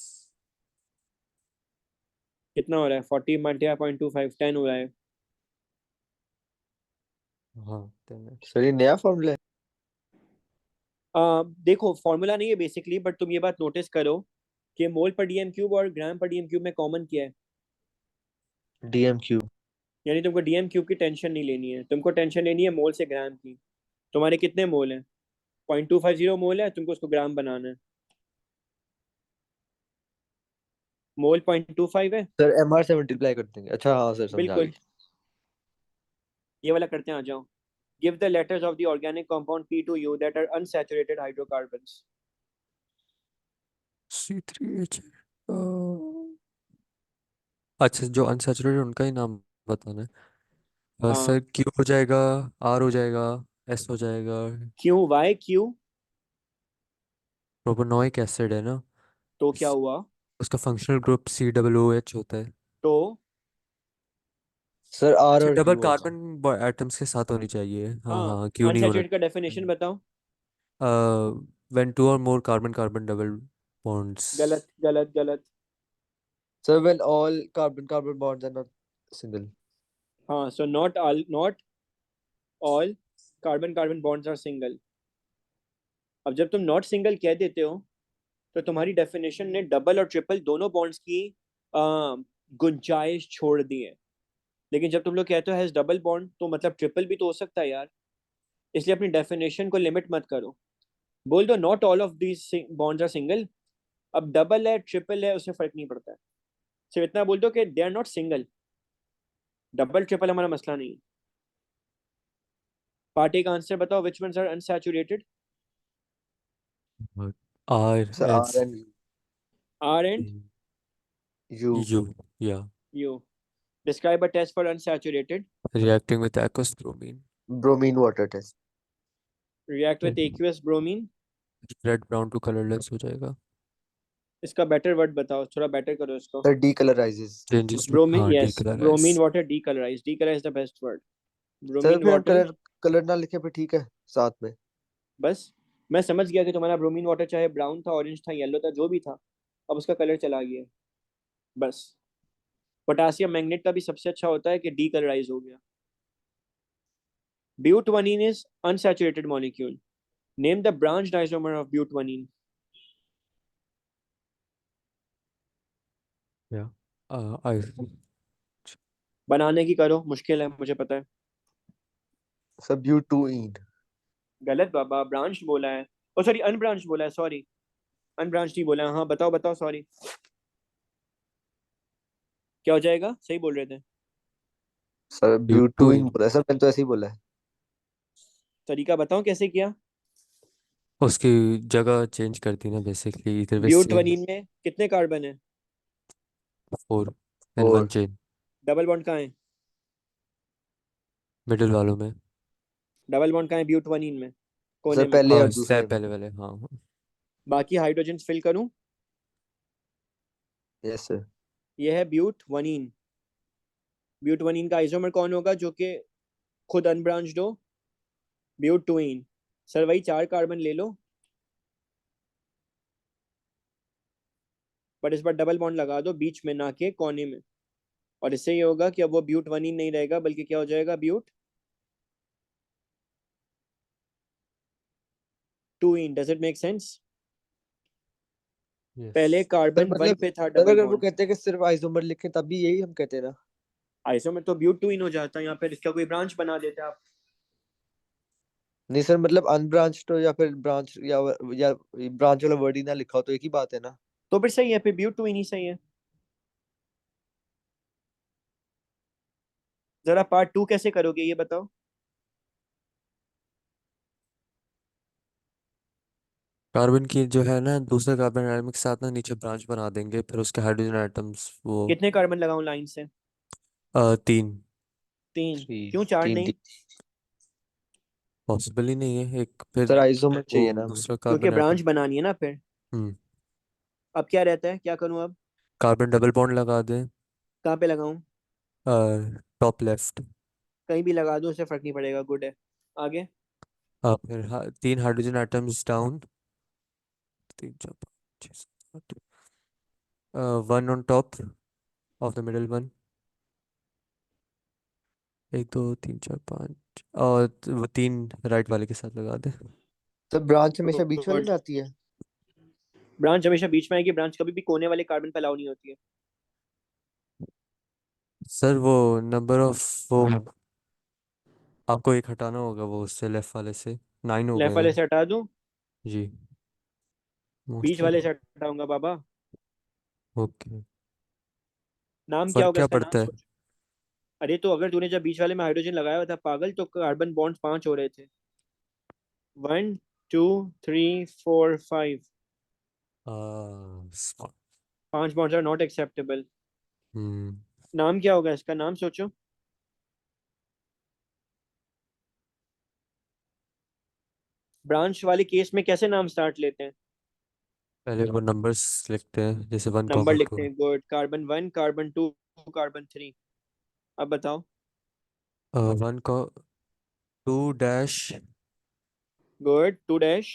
कितना हो रहा है? 40 मल्टीप्लाई 0.25, 10 हो रहा है। हाँ 10x. सर ये नया फॉर्मूला है। देखो, फॉर्मूला नहीं है बेसिकली, बट तुम ये बात नोटिस करो कि मोल पर डीएम क्यूब और ग्राम पर डीएम क्यूब में कॉमन क्या है। DMQ। यानी तुमको डीएम क्यूब की टेंशन नहीं लेनी है, तुमको टेंशन लेनी है मोल से ग्राम की। तुम्हारे कितने मोल हैं? 0.250 मोल है, तुमको उसको ग्राम बनाना है। मोल 0.25 है। सर MR से मल्टीप्लाई कर देंगे। अच्छा हाँ सर समझा बिल्कुल, गया। ये वाला करते हैं, आ जाओ। Give the letters of the organic compound P2U that are unsaturated hydrocarbons. C3H. अच्छा, जो अनसैचुरेटेड उनका ही नाम बताना है. सर हाँ, Q हो जाएगा, R हो जाएगा, S हो जाएगा. क्यों, वाई क्यू? प्रोपेनोइक एसिड है ना, तो क्या हुआ? उसका फंक्शनल ग्रुप COOH होता है. तो सर R अच्छा, और डबल Q होगा। कार्बन एटम्स के साथ होनी चाहिए. हाँ हाँ, हाँ, क्यों नहीं होना. अनसैचुरेटेड का डेफिनेशन बताओ। व्हेन टू और more carbon carbon double bonds. गलत गलत गलत। Sir when all carbon bonds are not single। हाँ, so not all carbon carbon bonds are single. अब जब तुम नॉट सिंगल कह देते हो तो तुम्हारी डेफिनेशन ने डबल और ट्रिपल दोनों बॉन्ड्स की गुंजाइश छोड़ दी है। लेकिन जब तुम लोग कहते हो हैज डबल बॉन्ड, तो मतलब ट्रिपल भी तो हो सकता है यार। इसलिए अपनी डेफिनेशन को लिमिट मत करो, बोल दो not all of these bonds are single. अब डबल है ट्रिपल है उससे फर्क नहीं पड़ता है, सिर्फ इतना बोल दो कि they are not single. Double triple हमारा मसला नहीं है। पार्ट ए का आंसर बताओ, which ones are unsaturated? R sir R S and R and U। U. Yeah. U. Describe a test for unsaturated. Reacting with aqueous bromine. Bromine water test. React with aqueous bromine. Red brown to colourless हो जाएगा. इसका better word बताओ, थोड़ा better करो इसको। Sir डीकलराइजेस। Changes to, bromine, हाँ, yes, decolorize. Bromine water decolourise, decolourise the best word. Sir bromine फिर हम वाटर। कलर कलर ना लिखे पे ठीक है साथ में। बस, मैं समझ गया कि तुम्हारा ब्रोमीन वाटर चाहे ब्राउन था, ऑरेंज था, येलो था, जो भी था, अब उसका कलर चला गया। बस, पोटासियम मैग्नेट का भी सबसे अच्छा होता है कि डीकलराइज हो गया। But one ene is unsaturated molecule. Name the branch isomer of but one ene. Yeah. I. बनाने की करो, मुश्किल है मुझे पता है। सर ब्यूटूइन। गलत बाबा, ब्रांच बोला है। ओ सॉरी, अनब्रांच बोला है, सॉरी, अनब्रांच नहीं बोला है। हाँ बताओ बताओ, सॉरी। क्या हो जाएगा, सही बोल रहे थे। सर ब्यूट टू ब्यूटूइन इन, बोला है सर, मैंने तो ऐसे ही बोला है। तरीका बताओ कैसे किया। उसकी जगह चेंज कर दी ना, बेसिकली इधर भी सेम। ब्यूटवनीन में कितने कार्बन है। 4 एंड 1 और चेन, डबल बॉन्ड कहाँ है। मिडिल वालों में। डबल बॉन्ड कहाँ है ब्यूटवनीन में, सर कोने में। पहले हाँ, और इससे दूसरे में। पहले वाले, हाँ हाँ। बाकी हाइड्रोजन फिल करूं। Yes sir. यह है ब्यूटवनीन। ब्यूटवनीन का आइसोमर कौन होगा जो कि खुद अनब्रांच्ड हो। ब्यूटूइन। सर वही 4 कार्बन ले लो, पर इस बार डबल बॉन्ड लगा दो बीच में, ना के कोने में। और इससे ये होगा कि अब वो ब्यूटवनीन नहीं रहेगा, बल्कि क्या हो जाएगा, but two ene. Does it make sense. Yes. पहले सर कार्बन वन मतलब पे था सर डबल अगर वो बॉन्ड। कहते हैं कि सिर्फ आइसोमर लिखें तब भी यही हम कहते हैं ना। आइसोमर तो ब्यूट टूइन हो जाता है, यहाँ पर इसका कोई ब्रांच बना देते आप। नहीं सर, मतलब अनब्रांच्ड हो या फिर ब्रांच या ब्रांच वाला वर्ड ही ना लिखा हो तो एक ही बात है ना। तो फिर सही है, फिर ब्यूट टूइन ही सही है। जरा पार्ट 2 कैसे करोगे ये बताओ। कार्बन की जो है ना, दूसरे कार्बन एटम के साथ ना नीचे ब्रांच बना देंगे, फिर उसके हाइड्रोजन एटम्स वो कितने कार्बन लगाऊं लाइन से। 3। 3। थ्री। क्यों 4 तीन नहीं। तीन। पॉसिबल ही नहीं है, एक फिर सर आइसोमर वो चाहिए ना हमें। दूसरा क्योंकि कार्बन ब्रांच एटम। बनानी है ना फिर। हम्म। अब क्या रहता है, क्या करूं अब। कार्बन डबल बॉन्ड लगा दें, कहाँ पे लगाऊं। Top left. कहीं भी लगा दूं, उससे फर्क नहीं पड़ेगा, गुड है। आगे। फिर 3 hydrogen atoms down, 3 4 5 6 7 8, 1 on top of the middle one. 1 2 3 4 5, और वो 3 राइट वाले के साथ लगा दे। सर ब्रांच हमेशा बीच वाले गुड। में आती है। ब्रांच हमेशा बीच में आएगी, ब्रांच कभी भी कोने वाले कार्बन पे अलाउ नहीं होती है। सर वो नंबर ऑफ वो आपको एक हटाना होगा, वो उससे लेफ्ट वाले से 9 हो लेफ्ट गए वाले हैं। से हटा दूं। जी, बीच मोस्टली। वाले से हटाऊंगा बाबा। ओके। नाम क्या फर्क होगा क्या इसका, नाम पड़ता है? सोच। अरे तो अगर तूने जब बीच वाले में हाइड्रोजन लगाया हुआ था पागल, तो कार्बन बॉन्ड 5 हो रहे थे। 1 2 3 4 5। Small. 5 bonds are not acceptable. Hmm. नाम क्या होगा इसका, नाम सोचो। ब्रांच वाले केस में कैसे नाम स्टार्ट लेते हैं। पहले वो नंबर्स लिखते हैं, जैसे 1 नंबर 2। लिखते हैं, गुड। Carbon 1 carbon 2 carbon 3। अब बताओ। 1 को 2 dash good. 2 dash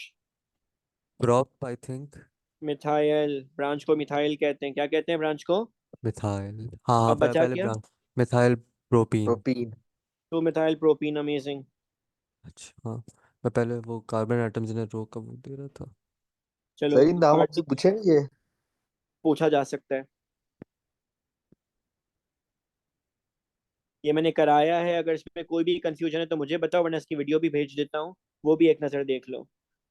prop I think. Methyl. Branch को मिथाइल कहते हैं, क्या कहते हैं ब्रांच को। मिथाइल, हाँ हाँ, अब बचा पहले क्या। Methyl propene. Propene. 2 methyl propene, amazing. अच्छा हाँ, मैं पहले वो कार्बन एटम्स ने रो का वो दे रहा था। चलो सर ये नाम पार्ट आपसे पूछेंगे। पूछा जा सकता है। ये मैंने कराया है, अगर इसमें कोई भी कंफ्यूजन है तो मुझे बताओ, वरना इसकी वीडियो भी भेज देता हूँ। वो भी एक नज़र देख लो।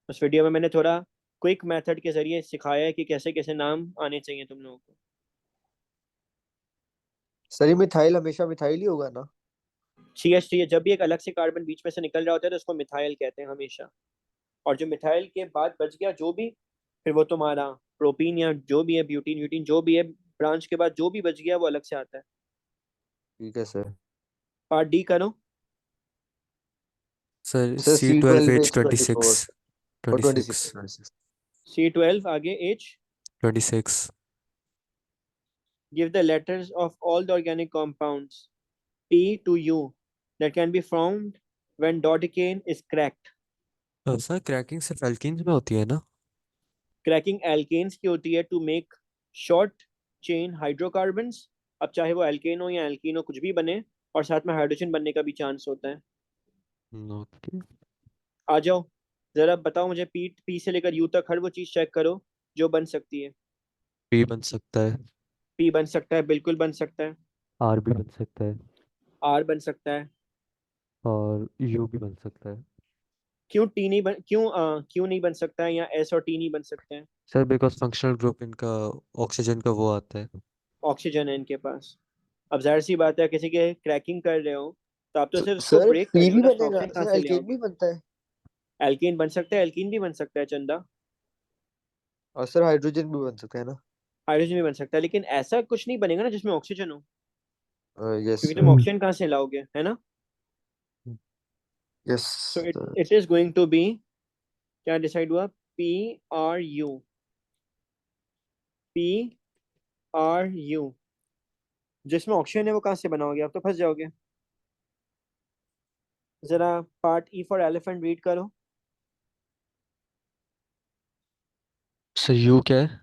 उस वीडियो में मैंने थोड़ा क्विक मेथड के जरिए सिखाया है कि कैसे कैसे नाम आने चाहिए तुम लोगों को। सर ये मिथाइल हमेशा मिथाइल ही होगा ना। CH3 जब भी एक अलग से कार्बन बीच में से निकल रहा होता है तो उसको मिथाइल कहते हैं हमेशा। और जो मिथाइल के बाद बच गया जो भी, फिर वो तुम्हारा प्रोपीन या जो भी है, ब्यूटीन ब्यूटीन जो भी है, ब्रांच के बाद जो भी बच गया वो अलग से आता है। ठीक है सर। पार्ट डी करो। Sir sir C C twelve twelve H H twenty twenty six four और twenty twenty six six. C12 आगे H। 26। Give the letters of all the organic compounds P to U that can be formed when dodecane is cracked. Sir cracking सिर्फ alkenes में होती है ना? Cracking alkanes की होती है to make short chain hydrocarbons. अब चाहे वो एल्केन हो या एल्कीन हो, कुछ भी बने, और साथ में हाइड्रोजन बनने का भी चांस होता है। ओके। आ जाओ। जरा बताओ मुझे, पी से लेकर यू तक हर वो चीज चेक करो जो बन सकती है। पी बन सकता है, पी बन सकता है, बिल्कुल बन सकता है। आर भी बन सकता है, आर बन सकता है। और यू भी बन सकता है। क्यों नहीं बन सकता है, या एस और टी नहीं बन सकते हैं? सर बिकॉज फंक्शनल ग्रुप इनका ऑक्सीजन का वो आता है। ऑक्सीजन है इनके पास। अब जाहिर सी बात है, किसी के क्रैकिंग कर रहे हो तो आप तो सिर्फ उसको सर ब्रेक कर पी रहे हो भी ना, बनेगा ऑक्सीजन कहाँ सर, से ले एल्केन आओगे? भी बनता है। एल्कीन बन सकता है, एल्कीन भी बन सकता है चंदा। और सर हाइड्रोजन भी बन सकता है ना। हाइड्रोजन भी बन सकता है, लेकिन ऐसा कुछ नहीं बनेगा ना जिसमें ऑक्सीजन हो, यस क्योंकि तुम सर। ऑक्सीजन कहाँ से लाओगे, है ना? Yes so it it is going to be, क्या डिसाइड हुआ? P R U, P R U. जिसमें ऑक्सीजन है वो कहाँ से बनाओगे? आप तो फंस जाओगे। जरा part E for elephant read करो। सर यू क्या है?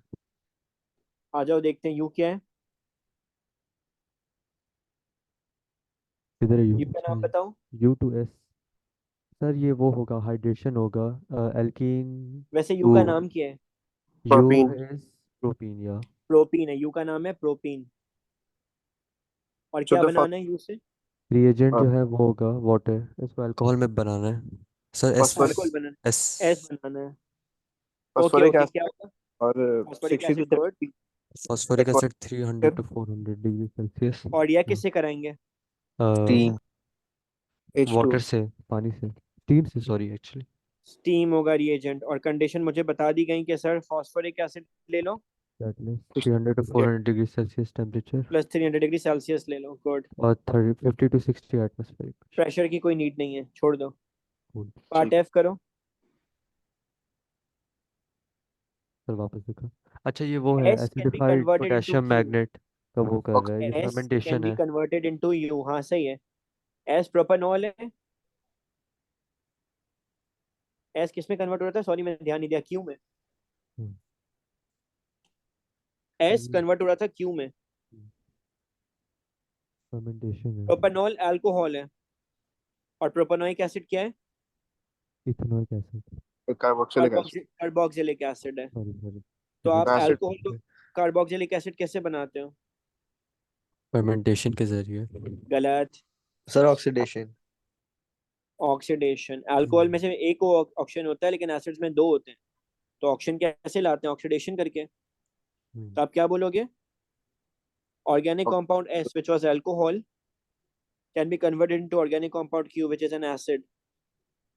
आ जाओ देखते हैं यू क्या है। किधर है यू? यू का नाम बताओ। U2S। सर ये वो होगा, हाइड्रेशन होगा, एल्कीन वैसे यू टू। का नाम क्या है? You Propene. इज प्रोपीन या। प्रोपीन है, यू का नाम है प्रोपीन। और So क्या the बनाना है यू से? रिएजेंट uh, जो है वो होगा वाटर, इसको अल्कोहल में बनाना है। सर एस phosphoric अल्कोहल बनाना, एस एस बनाना है। ओके phosphoric ओके, acid क्या होगा? और phosphoric 60 to acid, good. 70 phosphoric acid 300 atmosphere to 400 degree Celsius. और यह किससे कराएंगे? टीम। Water H2O. से, पानी से, स्टीम से, सॉरी एक्चुअली। स्टीम होगा रिएजेंट, और कंडीशन मुझे बता दी गई कि सर फॉस्फोरिक एसिड ले लो that means 300 to 400 degree Celsius temperature plus 300 degree Celsius ले लो, गुड। और 50 to 60 एटमॉस्फेरिक प्रेशर। प्रेशर की कोई नीड नहीं है, छोड़ दो। कूल। पार्ट ठीक. एफ करो। सर वापस देखो। अच्छा ये वो है S can be acidified converted into potassium Q. Magnet का वो कर रहा है, ये एस कैन फर्मेंटेशन बी है। कन्वर्टेड इनटू यू, हाँ सही है। एस प्रोपेनॉल है। एस किस में कन्वर्ट हो रहा था? सॉरी मैंने ध्यान नहीं दिया, क्यू में। एस कन्वर्ट हो रहा था क्यू में। फर्मेंटेशन है। प्रोपेनॉल अल्कोहल है, और प्रोपेनोइक एसिड क्या है? Ethanoic acid. Carboxylic acid. Carboxylic acid है। Sorry sorry. तो आप Acid. अल्कोहल को कार्बोक्सिलिक एसिड कैसे बनाते हो? फर्मेंटेशन के जरिए। गलत। Sir oxidation. ऑक्सीडेशन। अल्कोहल में से एक ऑक्सीजन होता है, लेकिन एसिड्स में दो होते हैं। तो ऑक्सीजन कैसे लाते हैं? ऑक्सीडेशन करके। तो आप क्या बोलोगे? Organic compound S which was alcohol can be converted into organic compound Q, which is an acid,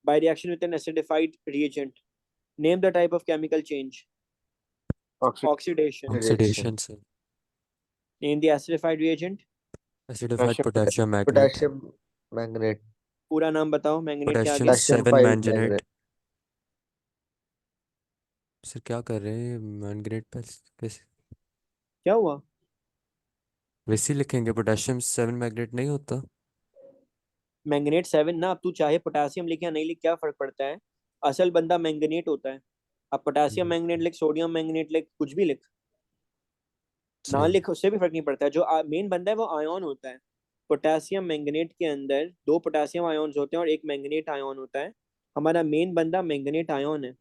by reaction with an acidified reagent. Name the type of chemical change. Oxidation. Oxidation. Oxidation से। Name the acidified reagent. Acidified potassium magnet. Potassium magnet. पूरा नाम बताओ, manganate के potassium आगे। Potassium 7 5 manganate. Magnet. Sir क्या कर रहे हैं मैंगनेट पे कैसे? क्या हुआ? वैसे ही लिखेंगे, पोटेशियम 7 मैग्नेट नहीं होता। मैंगनेट 7 ना, अब तू चाहे पोटेशियम लिख या नहीं लिख, क्या फर्क पड़ता है? असल बंदा मैंगनेट होता है। अब पोटेशियम मैंगनेट लिख, सोडियम मैंगनेट लिख, कुछ भी लिख, ना सही। लिख, उससे भी फर्क नहीं पड़ता है। जो मेन बंदा है वो आयन होता है। पोटेशियम मैंगनेट के अंदर दो पोटेशियम आयन्स होते हैं और एक मैंगनेट आयन होता है। हमारा मेन बंदा मैंगनेट आयन है।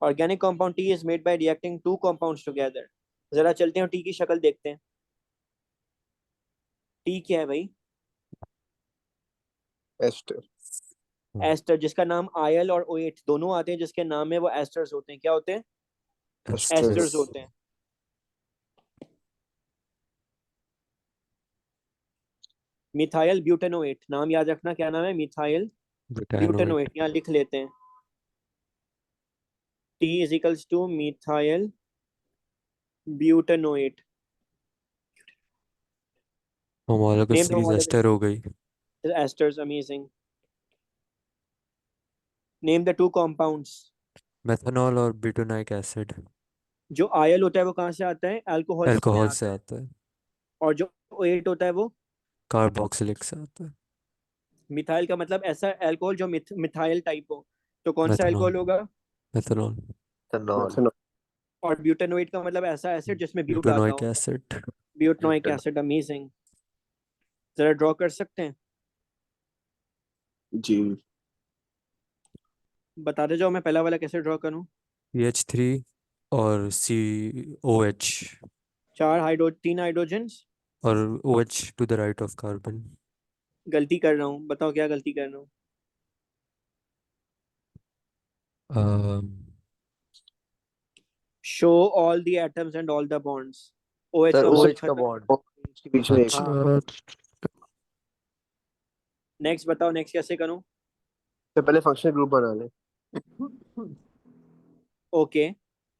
Organic compound T is made bye reacting two compounds together. जरा चलते हैं टी की शक्ल देखते हैं। टी क्या है भाई? Ester. एस्टर, जिसका नाम आयल और ओएट दोनों आते हैं, जिसके नाम में वो एस्टर्स होते हैं। क्या होते हैं? एस्टर्स होते हैं। मिथाइल ब्यूटेनोएट, नाम याद रखना, क्या नाम है? मिथाइल ब्यूटेनोएट। ब्यूटेनोएट, यहाँ लिख लेते हैं। T is equals to methyl butanoate. हमारा को नेम द सीरीज एस्टर हो गई। Esters, amazing. Name the two compounds. Methanol और ब्यूटानोइक एसिड। जो आयल होता है वो कहाँ से आता है? अल्कोहल में अल्कोहल से आता है। आता है। और जो ओएट होता है वो कार्बोक्सिलिक से आता है। मिथाइल का मतलब ऐसा अल्कोहल जो मिथाइल टाइप हो। तो कौन सा मेथनॉल। अल्कोहल होगा? मेथनॉल। इथेनॉल। Methanol. और ब्यूटेनोएट का मतलब ऐसा एसिड जिसमें ब्यूट आता ब्यूटानोइक हो। एसिड। Butanoic acid, amazing. जरा ड्रॉ कर सकते हैं? जी. बताते जाओ, मैं पहला वाला कैसे ड्रॉ करूं। CH3 और COH तीन हाइड्रोजन। और OH to the right of carbon. गलती कर रहा हूँ, बताओ क्या गलती कर रहा हूँ। Show all the atoms and all the bonds. OH sir का OH बॉन्ड का खत्म। बॉन्ड। इसके बीच में एक अच्छा नेक्स्ट बताओ, नेक्स्ट कैसे करूँ। से पहले फंक्शनल ग्रुप बना ले। ओके,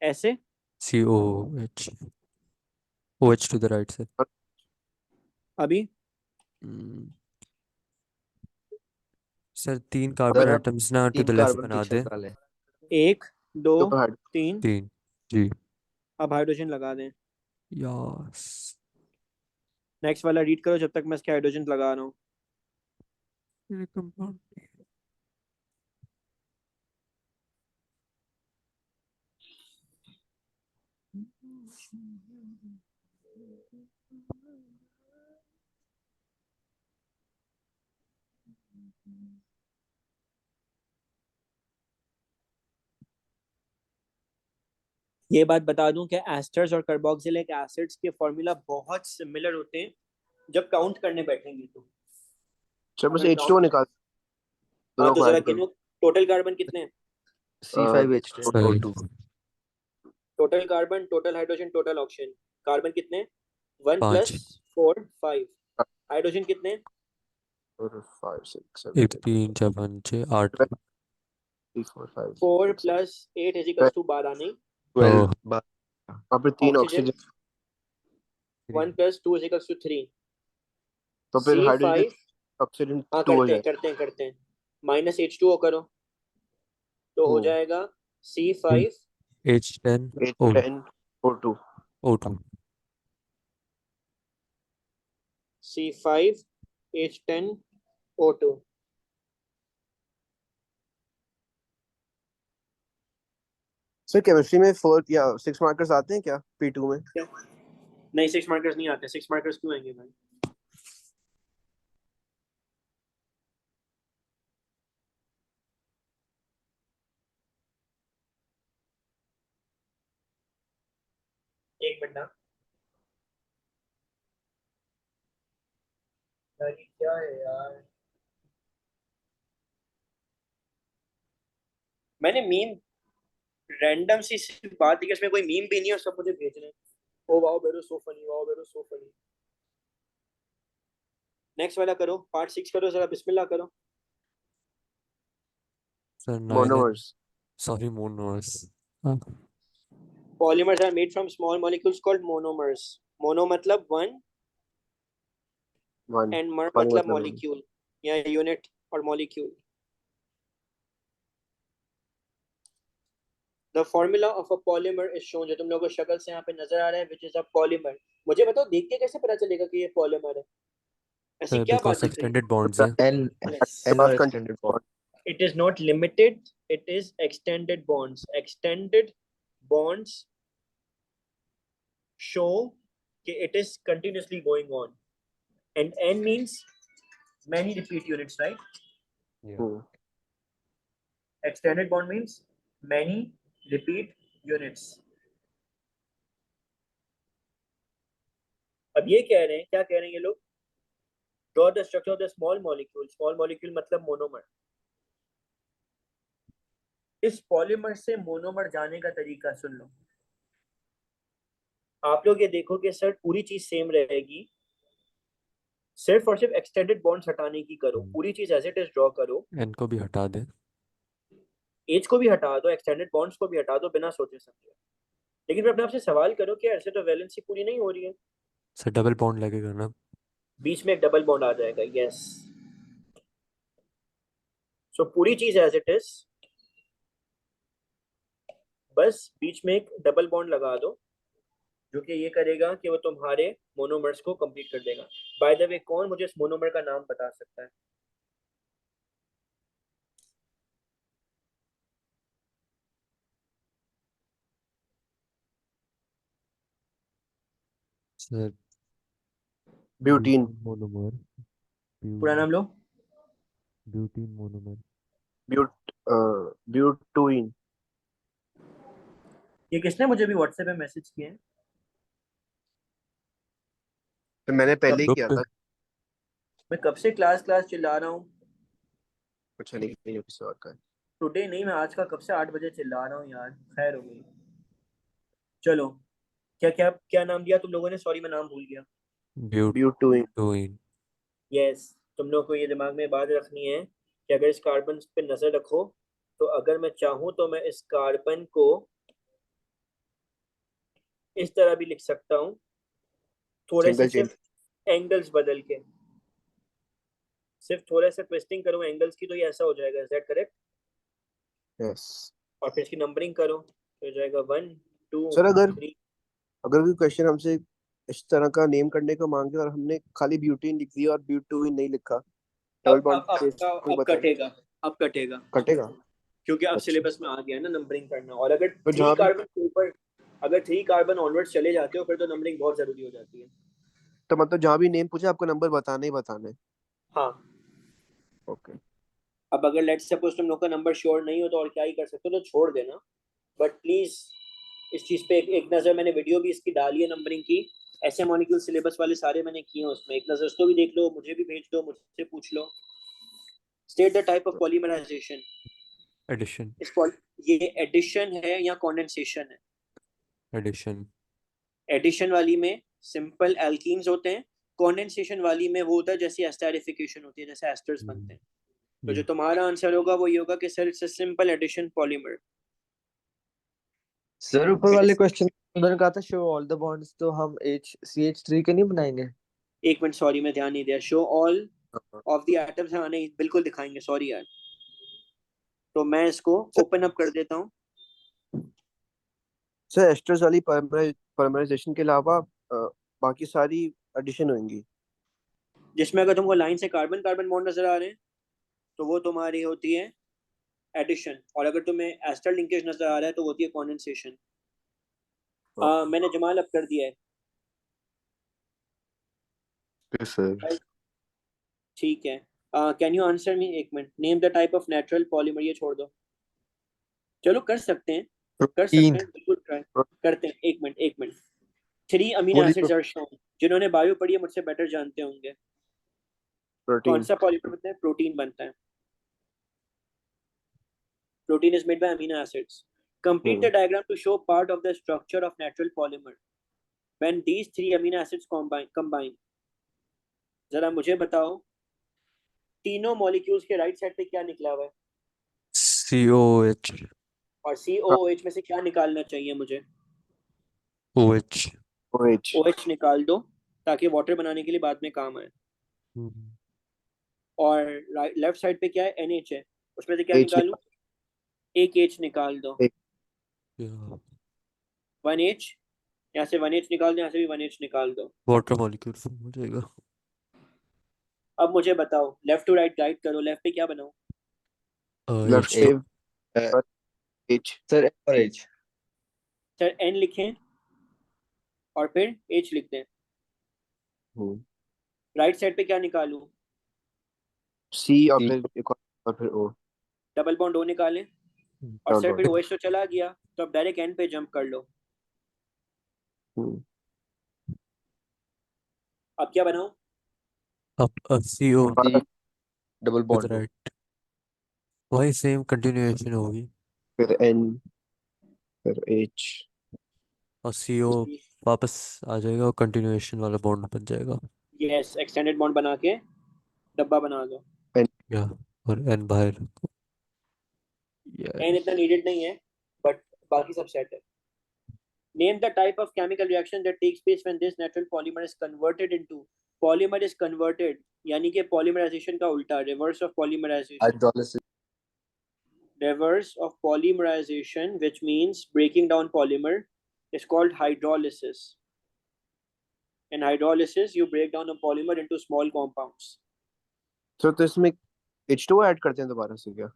ऐसे। COH OH to the right side. अभी सर 3 कार्बन सर एटम्स ना टू 3 द लेफ्ट कार्बन बना पीछे दे। हटा ले। 1 2 ऊपर हाइड 3। 3 जी अब हाइड्रोजन लगा दें। यस नेक्स्ट वाला रीड करो जब तक मैं इसके हाइड्रोजन लगा रहा हूँ। ये बात बता दूं कि एस्टर्स और कार्बोक्सिलिक एसिड्स के फॉर्मूला बहुत सिमिलर होते हैं जब काउंट करने बैठेंगे तो। चल बस अगर H2O काउंट, निकाल हाँ दोनों तो को जरा ऐड कर। गिनो टोटल कार्बन कितने हैं। C5H10 सही O2। Total carbon, total hydrogen, total oxygen. Carbon कितने, 1 5 + 4 5। हाइड्रोजन कितने, 4 5 6 7 1 3 4 5 6 8 3 4 5 4 6 + 8 = 12 नहीं। 12 वहाँ पे 3 ऑक्सीजन ऑक्सीजन 1 + 2 = 3। तो फिर हाइड्रोजन C5, ऑक्सीजन हाँ 2 हो करते हैं जाए। करते हैं करते हैं, -H2O करो तो हो जाएगा C5 H10 H10 O2 O2 C5 H10 O2। Sir chemistry में 4 या 6 मार्कर्स आते हैं क्या P2 में? नहीं 6 मार्कर्स नहीं आते। 6 मार्कर्स क्यों आएंगे भाई। एक मिनट ना, यार ये क्या है यार। मैंने मीम, रैंडम सी बात है कि इसमें कोई मीम भी नहीं है और सब मुझे भेज रहे हैं। ओ वाओ बेरो सो फनी, वाओ बेरो सो फनी। नेक्स्ट वाला करो, पार्ट 6 करो जरा, बिस्मिल्लाह करो। Sir 9 and monomers sorry monomers Polymers are made from small molecules called monomers. Mono मतलब one 1 and mer पानी मतलब मतलब molecule या unit और molecule. The formula of a polymer is shown, जो तुम लोगों को शक्ल से यहाँ पे नजर आ रहा है, which is a polymer. मुझे बताओ देख के कैसे पता चलेगा कि ये polymer है। ऐसी क्या बात because दिख रही extended bonds है N है। Yes. N और extended bond। It is not limited, it is extended bonds. Extended bonds show कि it is continuously going on. And N means many repeat units, right? Extended bond means many repeat units. अब ये कह रहे हैं, क्या कह रहे हैं ये लोग, draw the structure of the small molecule. Small molecule मतलब मोनोमर। इस पॉलीमर से मोनोमर जाने का तरीका सुन लो। आप लोग ये देखो कि सर पूरी चीज सेम रहेगी, सिर्फ और सिर्फ एक्सटेंडेड बॉन्ड्स हटाने की करो, पूरी चीज एज इट इज ड्रॉ करो। N को भी हटा दे एज को भी हटा दो, एक्सटेंडेड बॉन्ड्स को भी हटा दो बिना सोचे समझे। लेकिन फिर अपने आप से सवाल करो कि ऐसे तो वैलेंसी पूरी नहीं हो रही है। सर डबल बॉन्ड लगेगा ना बीच में एक डबल बॉन्ड आ जाएगा, यस। सो पूरी चीज एज इट इज, बस बीच में एक डबल बॉन्ड लगा दो, जो कि ये करेगा कि वो तुम्हारे मोनोमर्स को कंप्लीट कर देगा। बाय द वे कौन मुझे इस मोनोमर का नाम बता सकता है। सर ब्यूटीन मोनोमर पूरा नाम लो। Butene monomer ब्यूटूइन। ये किसने मुझे भी व्हाट्सएप पे मैसेज किए हैं। तो मैंने पहले ही ग्रुप किया पे था। मैं कब से क्लास चिल्ला रहा हूँ। अच्छा नहीं किसी और का है। टुडे नहीं, मैं आज का कब से 8 बजे चिल्ला रहा हूँ यार। खैर हो गई। चलो, क्या क्या क्या नाम दिया तुम लोगों ने? सॉरी मैं नाम भूल गया। ब्यूटूइन। ब्यूटूइन। यस, तुम लोग को ये दिमाग में बात रखनी है कि अगर इस कार्बन पे नजर रखो, तो अगर मैं चाहूँ तो मैं इस कार्बन को इस तरह भी लिख सकता हूँ, थोड़े से सिंगल चेन। सिर्फ एंगल्स बदल के, सिर्फ थोड़ा सा ट्विस्टिंग करो एंगल्स की, तो ये ऐसा हो जाएगा। Is that correct? यस और फिर इसकी नंबरिंग करो तो हो जाएगा 1 2 सर, अगर 3। अगर कोई क्वेश्चन हमसे इस तरह का नेम करने को मांगे और हमने खाली ब्यूटीन लिख दिया और ब्यूटूइन नहीं लिखा, डबल अब बॉन्ड केस कोई अब बताए कटेगा। अब कटेगा कटेगा? क्योंकि अब अच्छा, सिलेबस में आ गया है ना नंबरिंग करना। और अगर तो 3 जहाँ भी, कार्बन के ऊपर, अगर 3 कार्बन ऑनवर्ड्स चले जाते हो, फिर तो नंबरिंग बहुत जरूरी हो जाती है। तो मतलब जहाँ भी नेम पूछे आपको नंबर बताना ही बताना है? हाँ। ओके। अब अगर लेट्स सपोज तुम लोग का नंबर श्योर नहीं हो तो और क्या ही कर सकते हो, तो छोड़ देना। बट प्लीज इस चीज पे एक नजर, मैंने वीडियो भी इसकी डाली है नंबरिंग की। ऐसे मॉलिक्यूल सिलेबस वाले सारे मैंने किए हैं, उसमें एक नजर उसको भी देख लो, मुझे भी भेज दो, मुझसे पूछ लो। State the type of polymerisation. Addition. इस ये एडिशन है या कॉन्डेंसेशन है? एडिशन। एडिशन वाली में सिंपल एल्कीन्स होते हैं, कॉन्डेंसेशन वाली में वो होता है जैसे एस्टरिफिकेशन होती है, जैसे एस्टर्स बनते हैं। तो जो तुम्हारा आंसर होगा वो ये होगा कि sir it's a simple addition polymer. Sir ऊपर वाले क्वेश्चन उन्होंने कहा था शो ऑल द बॉन्ड्स, तो हम CH3 के नहीं बनाएंगे? एक मिनट, सॉरी मैं ध्यान नहीं दिया। Show all of the atoms, हाँ नहीं बिल्कुल दिखाएंगे, सॉरी यार। तो मैं इसको ओपन अप कर देता हूँ। सर एस्टर्स वाली परमराइजेशन के अलावा बाकी सारी एडिशन होंगी? जिसमें अगर तुमको लाइन से कार्बन कार्बन बॉन्ड नजर आ रहे हैं, तो वो तुम्हारी होती है एडिशन। और अगर तुम्हें एस्टर लिंकेज नजर आ रहा है, तो वो होती है कॉन्डेंसेशन। मैंने जमाल अप कर दिया ओके सर। है। ठीक है। Can you answer me? एक minute, name the type of natural polymer. ये छोड़ दो, चलो कर सकते हैं, कर सकते प्रोटीन। हैं, बिल्कुल ट्राई करते हैं। एक minute 3 amino poly acids are shown. जिन्होंने बायो पढ़ी है मुझसे बेटर जानते होंगे। कौन प्रोटीन। सा पॉलीमर बनता है? प्रोटीन बनता है। Protein is made by amino acids. Complete the diagram to show part of the structure of natural polymer when these 3 amino acids combine. जरा मुझे बताओ, तीनों मॉलिक्यूल्स के राइट साइड पे क्या निकला हुआ है? COH। और COOH में से क्या निकालना चाहिए मुझे? OH। ओएच। OH निकाल दो, ताकि वाटर बनाने के लिए बाद में काम आए। और लेफ्ट साइड पे क्या है? NH है, उसमें से क्या एच निकालूं? एक H निकाल दो। 1H, यहाँ से 1H निकाल दो, यहाँ से भी 1H निकाल दो। वाटर मॉलिक्यूल फॉर्म हो जाएगा। अब मुझे बताओ, लेफ्ट टू राइट गाइड करो, लेफ्ट पे क्या बनाऊं? Left H2। पे एच। सर और H। सर N लिखें और फिर H लिख दें। राइट साइड पे क्या निकालूं? सी और फिर एक और फिर ओ। डबल बॉन्ड O निकालें। और सर फिर OH तो चला गया, तो अब डायरेक्ट N पे जंप कर लो। अब क्या बनाऊं? अब CO डबल विद बॉन्ड हो। राइट, वही सेम कंटिन्यूएशन होगी। फिर एन, फिर एच। और CO वापस आ जाएगा और कंटिन्यूएशन वाला बॉन्ड बन जाएगा। यस, एक्सटेंडेड बॉन्ड बना के डब्बा बना दो। या और N बाहर। N यार इतना नीडेड नहीं है, बट बाकी सब सेट है। Name the type of chemical reaction that takes place when this natural polymer is converted into, polymer is converted यानी कि polymerization का उल्टा, reverse of polymerization। Hydrolysis. Reverse of polymerization, which means breaking down polymer, is called hydrolysis. In hydrolysis you break down a polymer into small compounds. तो इसमें H2 add करते हैं दोबारा से क्या?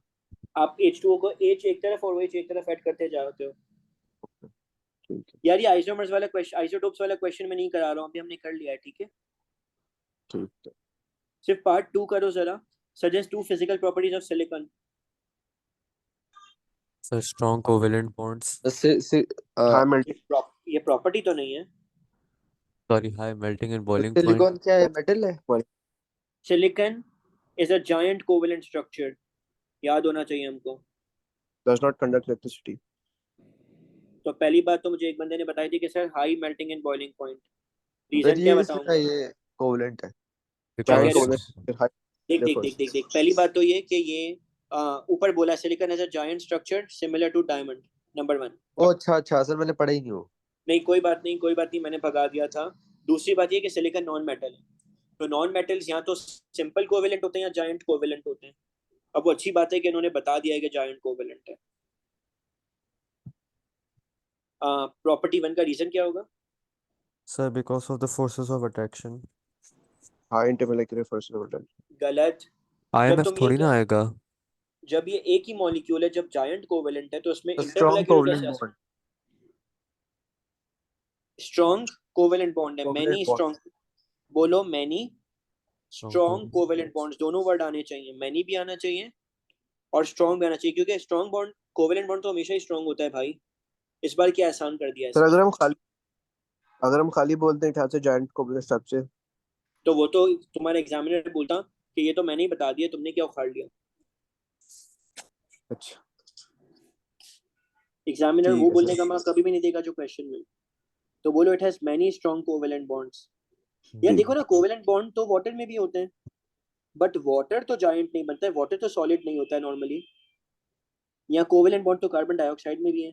आप H2O को H एक तरफ और OH एक तरफ ऐड करते जाते हो। ठीक है, यार ये आइसोमर्स वाला क्वेश्चन, आइसोटोप्स वाला क्वेश्चन मैं नहीं करा रहा हूँ, अभी हमने कर लिया है, ठीक है। ठीक है। सिर्फ पार्ट 2 करो जरा। Suggest 2 physical properties of silicon. Sir strong covalent bonds, high melt. ये प्रॉपर्टी तो नहीं है। Sorry high melting and boiling point, silicon क्या है, मेटल है? Silicon is a giant covalent structure, याद होना चाहिए हमको। does not conduct electricity. तो पहली बात तो मुझे एक बंदे ने बताई थी कि sir high melting and boiling point, sir reason क्या बताऊंगा? ये कोवलेंट है। क्या कह Giant रहे हो? covalent high देख देख देख forces. देख देख पहली बात तो ये कि ये ऊपर बोला silicon as a giant structure similar to diamond, number 1। ओ अच्छा अच्छा सर, मैंने पढ़ा ही नहीं वो। नहीं कोई बात नहीं, कोई बात नहीं, मैंने भगा दिया था। दूसरी बात ये कि सिलिकॉन नॉन मेटल है, तो नॉन मेटल्स या तो सिंपल कोवेलेंट होते हैं या जायंट कोवेलेंट होते हैं। अब वो अच्छी बात है कि इन्होंने बता दिया है कि जायंट कोवेलेंट है। प्रॉपर्टी 1 का रीजन क्या होगा? Sir because of the forces of attraction. High intermolecular forces of attraction. गलत। जब आईएमएफ तुम ये थोड़ी ना आएगा। जब ये एक ही मॉलिक्यूल है, जब जायंट कोवेलेंट है तो उसमें स्ट्रॉन्ग इंटरमोलेक्युलर कोवलेंट कैसे आ बॉन्ड। सकता? स्ट्रॉन्ग कोवेलेंट बॉन्ड है, कोवलेंट मैनी बॉन्ड। स्ट्रॉन्ग, बोलो many strong Strong covalent bonds, दोनों वर्ड आने चाहिए, मैनी भी आना चाहिए और स्ट्रॉन्ग भी आना चाहिए, क्योंकि स्ट्रॉन्ग बॉन्ड कोवेलेंट बॉन्ड तो हमेशा ही स्ट्रॉन्ग होता है भाई। इस बार क्या आसान कर दिया सर इसने। अगर हम खाली बोलते हैं ख्याल से giant covalent structure. तो वो तो तुम्हारा एग्जामिनर बोलता कि ये तो मैंने ही बता दिया, तुमने क्या उखाड़ लिया। अच्छा एग्जामिनर ठीक वो है बोलने सर. का मौका कभी भी नहीं देगा जो क्वेश्चन में। तो बोलो it has many strong covalent bonds. यार ठीक देखो ना, कोवेलेंट बॉन्ड तो वाटर में भी होते हैं, बट वाटर तो जायंट नहीं बनता है, वाटर तो सॉलिड नहीं होता है नॉर्मली। या कोवेलेंट बॉन्ड तो कार्बन डाइऑक्साइड में भी है,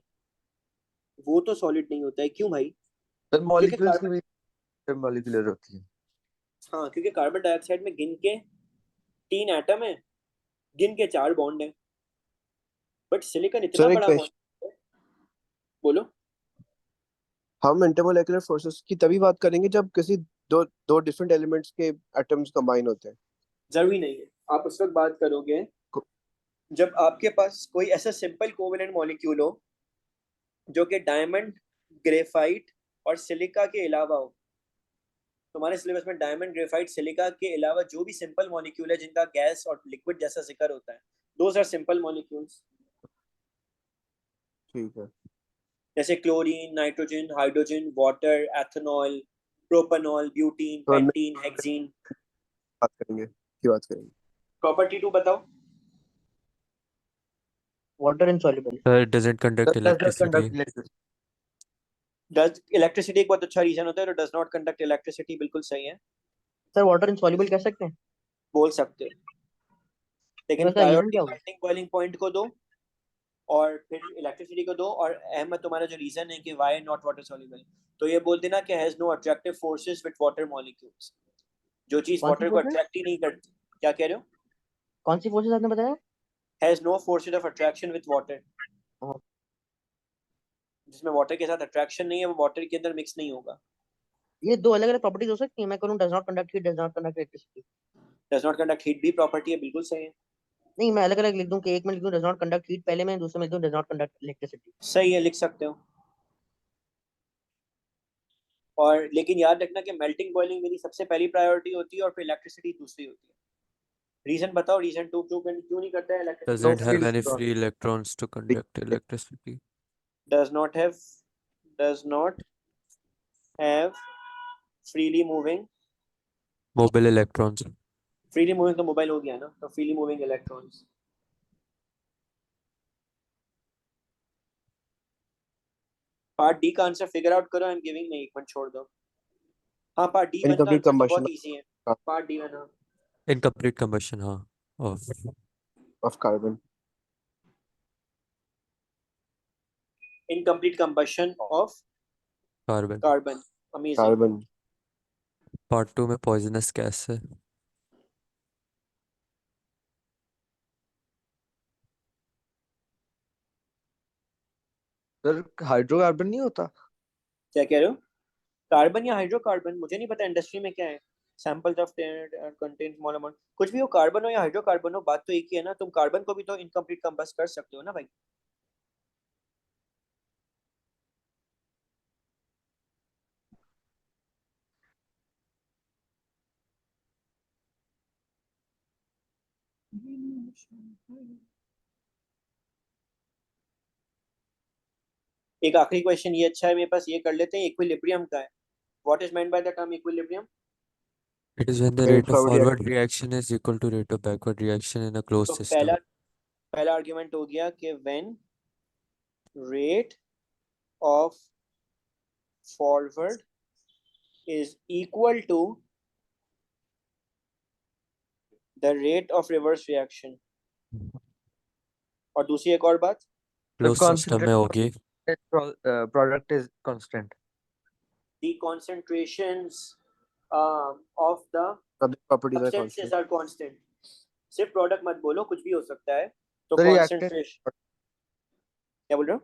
वो तो सॉलिड नहीं होता है, क्यों भाई? सर क्योंकि मॉलिक्यूल्स की कार्बन, भी मॉलिक्यूलर होती है। हाँ क्योंकि कार्बन डाइऑक्साइड में गिन के 3 एटम है, गिन के 4 बॉन्ड है, बट सिलिकॉन इतना सर एक बड़ा क्वेश्चन, मॉलिक्यूल है। बोलो। हम इंटरमोलेकुलर फोर्सेस की तभी बात करेंगे जब किसी दो दो डिफरेंट एलिमेंट्स के एटम्स कंबाइन होते हैं. जरूरी नहीं है, आप उस वक्त बात करोगे को- जब आपके पास कोई ऐसा सिंपल कोवेलेंट मॉलिक्यूल हो जो कि डायमंड, ग्रेफाइट और सिलिका के अलावा हो। तुम्हारे सिलेबस में डायमंड, ग्रेफाइट, सिलिका के अलावा जो भी सिंपल मॉलिक्यूल है जिनका गैस और लिक्विड जैसा जिक्र होता है, दोज आर सिंपल मॉलिक्यूल्स। ठीक है. जैसे chlorine, nitrogen, hydrogen, water, ethanol, propanol, butene, तो हम पेंटीन, हेक्सीन। बात करेंगे की बात करेंगे. प्रॉपर्टी 2 बताओ। Water insoluble. Sir it doesn't conduct does not electricity. Conduct electricity. Does electricity एक बहुत अच्छा रीजन होता है, डज नॉट कंडक्ट इलेक्ट्रिसिटी बिल्कुल सही है, सर वाटर इनसॉल्युबल कह सकते हैं, बोल सकते हो। लेकिन वैसा रीजन प्रायोरिटी क्या होगा? मेल्टिंग बॉइलिंग पॉइंट को दो और फिर इलेक्ट्रिसिटी को दो। और अहमद तुम्हारा जो रीजन है कि व्हाई नॉट वाटर सॉल्युबल, तो ये बोलते ना कि has no attractive forces with water molecules, जो चीज कौन सी वाटर को फोर्सेस? अट्रैक्ट ही नहीं करती। क्या कह रहे हो? कौन सी फोर्सेस आपने बताया? Has no forces of attraction with water, हाँ। जिसमें वाटर के साथ अट्रैक्शन नहीं है, वो वाटर के अंदर मिक्स नहीं होगा। ये दो अलग अलग प्रॉपर्टीज हो सकती है, मैं करूँ does not conduct heat, does not conduct electricity. Does not conduct heat भी प्रॉपर्टी है, बिल्कुल सही है। नहीं, मैं अलग अलग लिख दूं कि एक में लिख दूं डज नॉट कंडक्ट हीट पहले में, दूसरे में लिख दूं डज नॉट कंडक्ट इलेक्ट्रिसिटी। सही है, लिख सकते हो। और लेकिन याद रखना कि मेल्टिंग बॉइलिंग मेरी सबसे पहली प्रायोरिटी होती है और फिर इलेक्ट्रिसिटी दूसरी होती है। रीजन बताओ, रीजन टू क्यों क्यों नहीं करता है electricity? No Doesn't free have any electron. free electrons to conduct electricity. Does not have, does not have freely moving, Mobile electrons. Freely moving तो मोबाइल हो गया ना, तो freely moving electrons. Part D का आंसर फिगर आउट करो, I am giving, नहीं एक minute छोड़ दो। हाँ पार्ट डी वन का इनकम्प्लीट आंसर तो कंबशन बहुत इजी है। पार्ट डी वन, हाँ। Incomplete combustion, हाँ, of of carbon. Incomplete combustion of carbon. Carbon, amazing. Carbon. Part 2 में poisonous gas है। सर हाइड्रोकार्बन नहीं होता? क्या कह रहे हो? कार्बन या हाइड्रोकार्बन मुझे नहीं पता इंडस्ट्री में क्या है। Samples of contain small amount, कुछ भी हो, कार्बन हो या हाइड्रोकार्बन हो, बात तो एक ही है ना। तुम कार्बन को भी तो इनकम्प्लीट कंबस्ट कर सकते हो ना भाई। एक आखिरी क्वेश्चन ये अच्छा है मेरे पास, ये कर लेते हैं। इक्विलिब्रियम का है, what is meant by the term equilibrium? It is when the Rate rate of forward forward reaction is equal to rate of backward reaction in a closed तो system. पहला आर्ग्यूमेंट हो गया कि when rate of forward is equal to the rate of reverse reaction. और दूसरी एक और बात, Closed system में होगी product is constant. the concentrations of the properties are substances constant. are constant. सिर्फ प्रोडक्ट मत बोलो, कुछ भी हो सकता है. तो The reactant- concentration, क्या बोल रहे हो?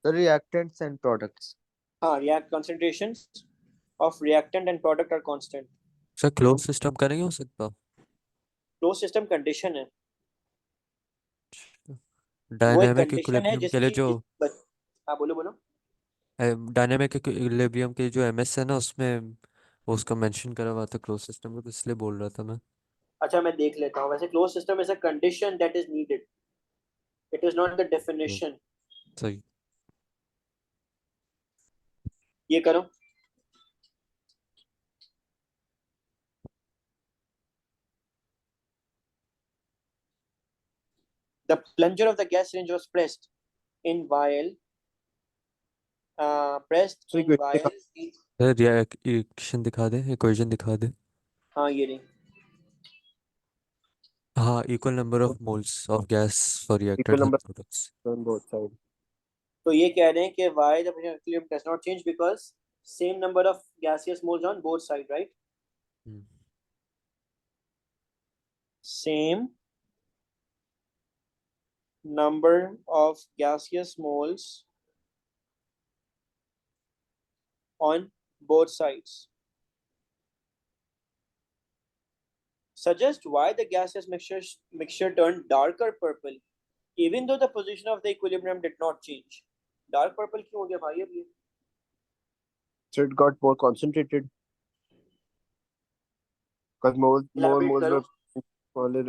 The reactants and products. हाँ, concentrations of reactant and product are constant. Sir closed system का नहीं हो सकता. क्लोज सिस्टम कंडीशन है, वो एक डायनामिक कंडीशन है इक्विलिब्रियम के लिए जो हाँ बोलो बोलो. डायनामिक इक्विलिब्रियम के जो एमएस है ना, उसमें वो उसका मेंशन करा हुआ था क्लोज सिस्टम में, तो इसलिए बोल रहा था मैं. अच्छा मैं देख लेता हूँ. वैसे close system is a condition that is needed, it is not the definition. सही. ये करो. The plunger of the gas syringe was pressed in vial. Pressed So in equation vial. Sir reaction दिखा दे, इक्वेशन दिखा दे. हाँ ये नहीं. हाँ, equal number of moles of gas for reacted Equal number- products. on both sides. तो ये कह रहे हैं कि why the pressure equilibrium does not change because same number of gaseous moles on both sides, right? Same number of gaseous moles on both sides. Suggest why the gaseous mixture turned darker purple even though the position of the equilibrium did not change. Dark purple क्यों हो गया भाई अब ये? So it got more concentrated. Because more Elaborate moles करो. were smaller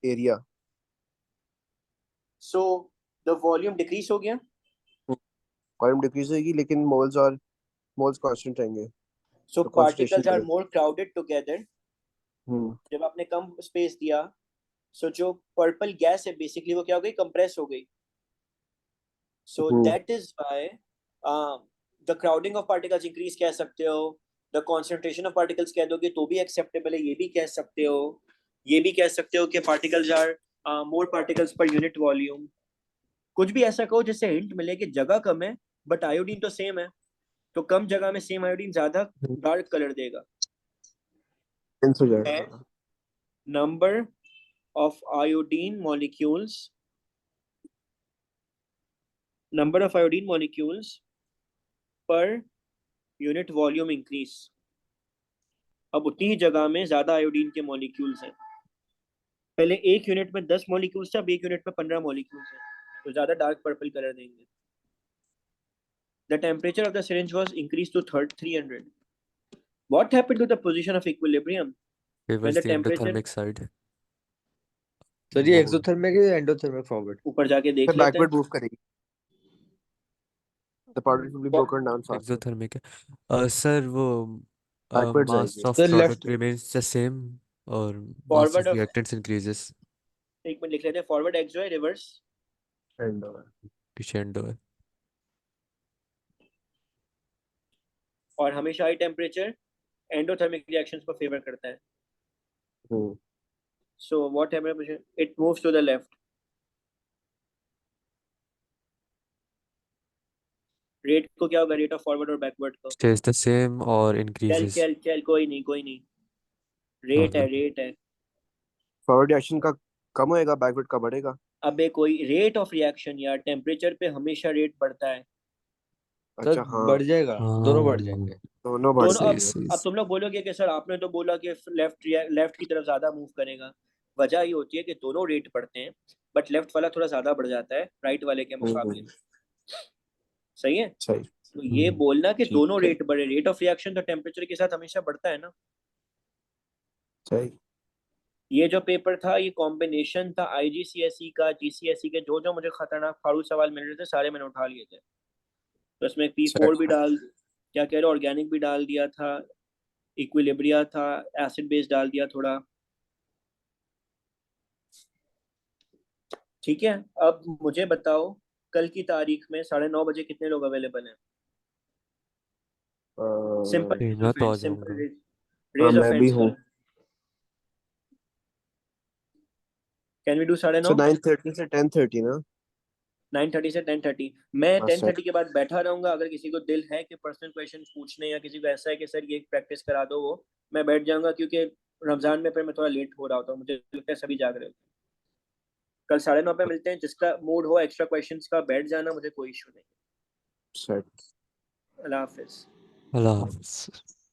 area. So the volume decrease हो गया. Volume decrease होगी लेकिन moles constant रहेंगे. So तो concentration particles are बढ़ेगा. more crowded together. जब आपने कम स्पेस दिया, so जो पर्पल गैस है बेसिकली वो क्या हो गई? कंप्रेस हो गई. So that is why the crowding of particles increase कह सकते हो. The concentration of particles कह दोगे तो भी acceptable है. ये भी कह सकते हो. ये भी कह सकते हो कि particles are more particles per unit volume. कुछ भी ऐसा कहो जिससे हिंट मिले कि जगह कम है बट आयोडीन तो सेम है, तो कम जगह में सेम आयोडीन ज्यादा डार्क कलर देगा. Dense हो जाएगा. Number of iodine molecules per unit volume increase. अब उतनी ही जगह में ज्यादा आयोडीन के मॉलिक्यूल्स हैं. पहले एक यूनिट में 10 मॉलिक्यूल्स थे, अब एक यूनिट में 15 मॉलिक्यूल्स हैं, तो ज्यादा डार्क पर्पल कलर देंगे. The temperature of the syringe was increased to 300. What happened to the position of equilibrium when favours the the temperature? Endothermic side. So ये exothermic है या endothermic forward? ऊपर जाके देख फिर लेते हैं. backward move करेगी. The particle will be broken down faster. Exothermic है. सर वो Backwards मास जाएगी. Of So product left- remains the same और मास Forward of of- reactants increases. एक मिनट लिख लेते हैं. फॉरवर्ड एक्स जो है रिवर्स, And पीछे एंडो है. और हमेशा हाई टेम्परेचर एंडोथर्मिक रिएक्शंस को फेवर करता है. So what temperature? It moves to the left. Rate को क्या होगा? रेट ऑफ फॉरवर्ड और बैकवर्ड को. स्टेज द सेम और चल इंक्रीजेस. चल चल कोई नहीं. रेट है. forward reaction का कम होएगा, backward का बढ़ेगा. अबे कोई रेट ऑफ रिएक्शन यार, टेम्परेचर पे हमेशा रेट बढ़ता है. अच्छा सर हाँ. बढ़ जाएगा, दोनों बढ़ हाँ. जाएंगे. दोनों बढ़ दोनों. जाएंगे. अब तुम लोग बोलोगे कि सर आपने तो बोला कि लेफ्ट की तरफ ज्यादा मूव करेगा. वजह ये होती है कि दोनों रेट बढ़ते हैं बट लेफ्ट वाला थोड़ा ज्यादा बढ़ जाता है राइट वाले के मुकाबले. सही है. सही. तो ये बोलना कि ठीक दोनों है. रेट बढ़े, रेट ऑफ रिएक्शन तो टेम्परेचर के साथ हमेशा बढ़ता है ना. सही. ये जो पेपर था ये कॉम्बिनेशन था IGCSE का, GCSE के. जो मुझे खतरनाक फाड़ू सवाल मिल रहे थे सारे मैंने उठा लिए थे. तो इसमें P4 भी डाल, क्या कह रहे हो, ऑर्गेनिक भी डाल दिया था, इक्विलिब्रिया था, एसिड बेस डाल दिया थोड़ा। ठीक है, अब मुझे बताओ कल की तारीख में 9:30 बजे कितने लोग अवेलेबल हैं? सिंपल अ, मैं तो आ सिंपल जाऊंगा। हाँ रेज ऑफ मैं भी हैंड्स हूँ। करो। Can we do 9:30? सो 9:30 से 10:30 ना? 9:30 से 10:30। मैं हाँ, 10:30 के बाद बैठा रहूंगा, अगर किसी को दिल है कि पर्सनल क्वेश्चन पूछने या किसी को ऐसा है कि सर ये प्रैक्टिस करा दो, वो मैं बैठ जाऊंगा, क्योंकि रमजान में फिर मैं थोड़ा लेट हो रहा होता हूँ, मुझे लगता है सभी जाग रहे होते हैं। कल 9:30 पे मिलते हैं, जिसका मूड हो एक्स्ट्रा क्वेश्चंस का बैठ जाना, मुझे कोई इशू नहीं। सेट। अल्लाह हाफिज। अल्लाह हाफ़िज़।